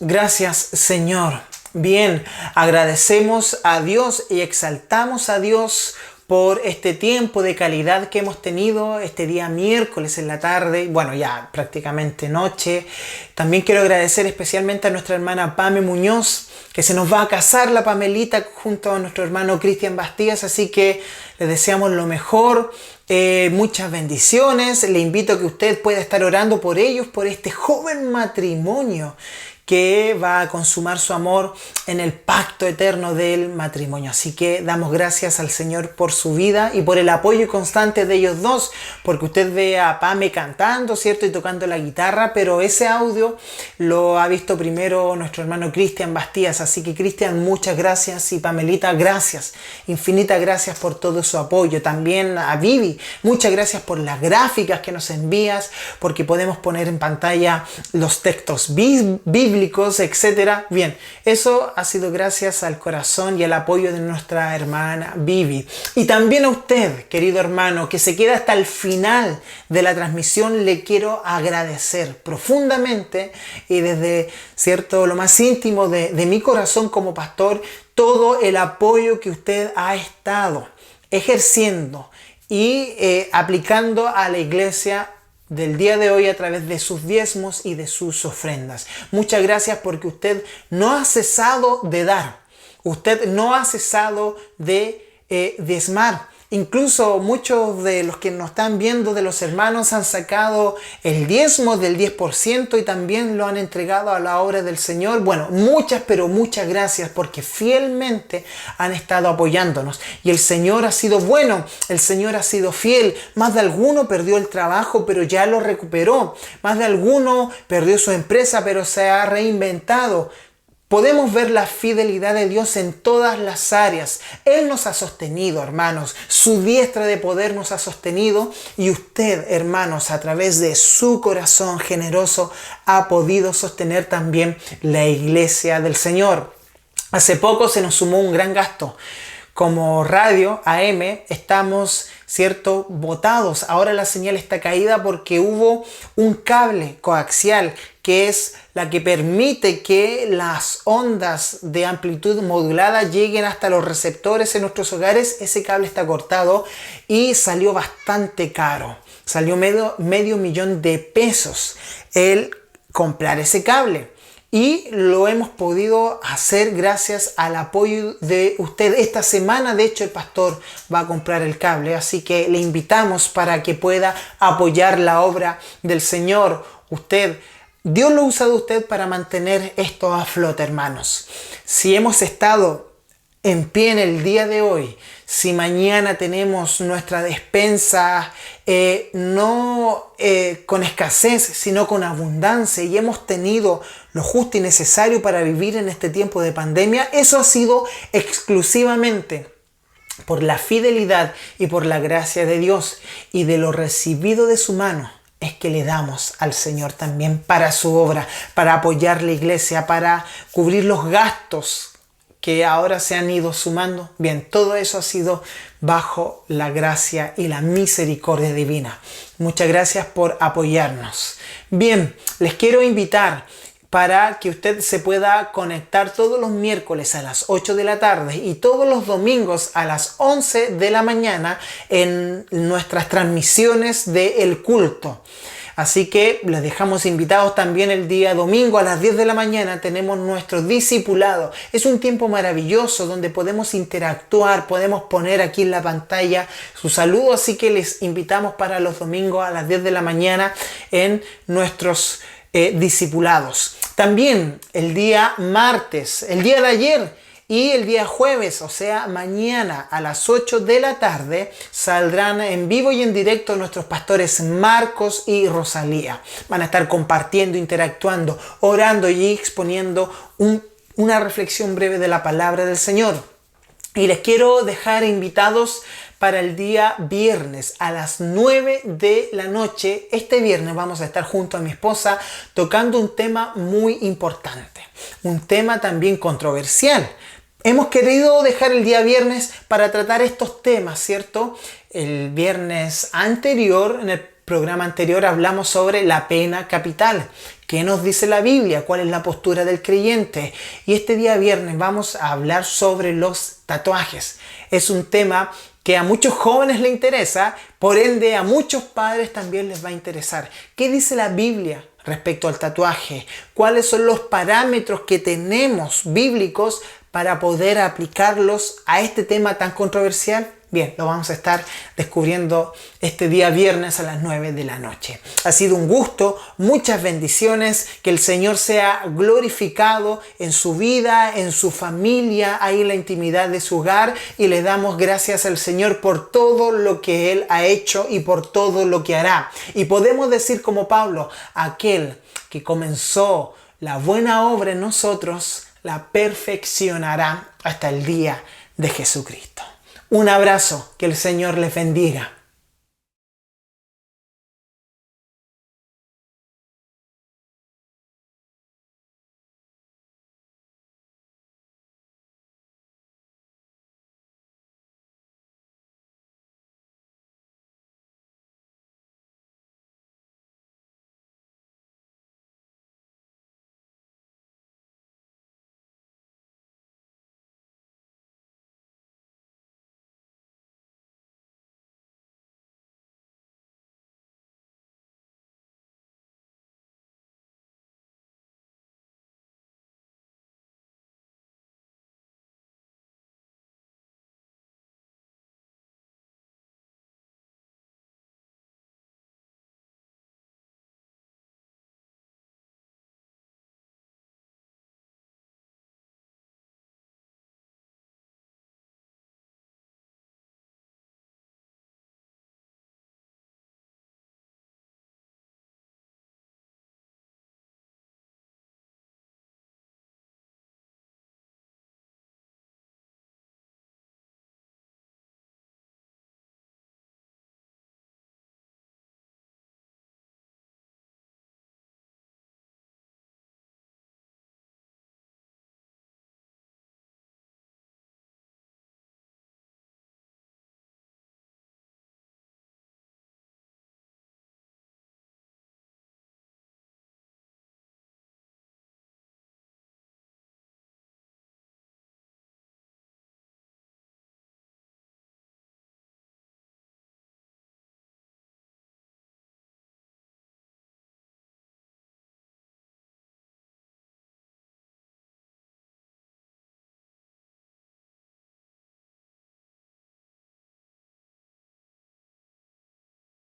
Speaker 4: Gracias, Señor. Bien, agradecemos a Dios y exaltamos a Dios por este tiempo de calidad que hemos tenido este día miércoles en la tarde, bueno, ya prácticamente noche. También quiero agradecer especialmente a nuestra hermana Pame Muñoz, que se nos va a casar la Pamelita junto a nuestro hermano Cristian Bastías, así que le deseamos lo mejor, muchas bendiciones. Le invito a que usted pueda estar orando por ellos, por este joven matrimonio que va a consumar su amor en el pacto eterno del matrimonio. Así que damos gracias al Señor por su vida y por el apoyo constante de ellos dos, porque usted ve a Pame cantando, ¿cierto? Y tocando la guitarra, pero ese audio lo ha visto primero nuestro hermano Cristian Bastías. Así que Cristian, muchas gracias, y Pamelita, gracias, infinitas gracias por todo su apoyo. También a Vivi, muchas gracias por las gráficas que nos envías, porque podemos poner en pantalla los textos bíblicos, etcétera. Bien, eso ha sido gracias al corazón y al apoyo de nuestra hermana Vivi. Y también a usted, querido hermano, que se queda hasta el final de la transmisión, le quiero agradecer profundamente y desde, cierto, lo más íntimo de mi corazón como pastor, todo el apoyo que usted ha estado ejerciendo y aplicando a la iglesia del día de hoy a través de sus diezmos y de sus ofrendas. Muchas gracias, porque usted no ha cesado de dar. Usted no ha cesado de diezmar. Incluso muchos de los que nos están viendo, de los hermanos, han sacado el diezmo del 10% y también lo han entregado a la obra del Señor. Bueno, muchas, pero muchas gracias, porque fielmente han estado apoyándonos. Y el Señor ha sido bueno, el Señor ha sido fiel. Más de alguno perdió el trabajo, pero ya lo recuperó. Más de alguno perdió su empresa, pero se ha reinventado. Podemos ver la fidelidad de Dios en todas las áreas. Él nos ha sostenido, hermanos. Su diestra de poder nos ha sostenido. Y usted, hermanos, a través de su corazón generoso, ha podido sostener también la iglesia del Señor. Hace poco se nos sumó un gran gasto. Como radio AM estamos, ¿cierto?, botados. Ahora la señal está caída porque hubo un cable coaxial, que es la que permite que las ondas de amplitud modulada lleguen hasta los receptores en nuestros hogares. Ese cable está cortado y salió bastante caro. Salió medio $1.000.000 el comprar ese cable. Y lo hemos podido hacer gracias al apoyo de usted. Esta semana, de hecho, el pastor va a comprar el cable. Así que le invitamos para que pueda apoyar la obra del Señor. Dios lo ha usado usted para mantener esto a flote, hermanos. Si hemos estado en pie en el día de hoy, si mañana tenemos nuestra despensa no con escasez, sino con abundancia, y hemos tenido lo justo y necesario para vivir en este tiempo de pandemia, eso ha sido exclusivamente por la fidelidad y por la gracia de Dios, y de lo recibido de su mano es que le damos al Señor también para su obra, para apoyar la iglesia, para cubrir los gastos que ahora se han ido sumando. Bien, todo eso ha sido bajo la gracia y la misericordia divina. Muchas gracias por apoyarnos. Bien, les quiero invitar para que usted se pueda conectar todos los miércoles a las 8 de la tarde y todos los domingos a las 11 de la mañana en nuestras transmisiones del culto. Así que les dejamos invitados también el día domingo a las 10 de la mañana. Tenemos nuestro discipulado. Es un tiempo maravilloso donde podemos interactuar, podemos poner aquí en la pantalla su saludo. Así que les invitamos para los domingos a las 10 de la mañana en nuestros discipulados. También el día martes, el día de ayer, y el día jueves, o sea, mañana a las 8 de la tarde, saldrán en vivo y en directo nuestros pastores Marcos y Rosalía. Van a estar compartiendo, interactuando, orando y exponiendo una reflexión breve de la palabra del Señor. Y les quiero dejar invitados para el día viernes a las 9 de la noche. Este viernes vamos a estar junto a mi esposa tocando un tema muy importante, un tema también controversial. Hemos querido dejar el día viernes para tratar estos temas, ¿cierto? El viernes anterior, en el programa anterior hablamos sobre la pena capital. ¿Qué nos dice la Biblia? ¿Cuál es la postura del creyente? Y este día viernes vamos a hablar sobre los tatuajes. Es un tema que a muchos jóvenes les interesa, por ende a muchos padres también les va a interesar. ¿Qué dice la Biblia respecto al tatuaje? ¿Cuáles son los parámetros que tenemos bíblicos para poder aplicarlos a este tema tan controversial? Bien, lo vamos a estar descubriendo este día viernes a las 9 de la noche. Ha sido un gusto, muchas bendiciones, que el Señor sea glorificado en su vida, en su familia, ahí en la intimidad de su hogar, y le damos gracias al Señor por todo lo que Él ha hecho y por todo lo que hará. Y podemos decir como Pablo, aquel que comenzó la buena obra en nosotros, la perfeccionará hasta el día de Jesucristo. Un abrazo, que el Señor les bendiga.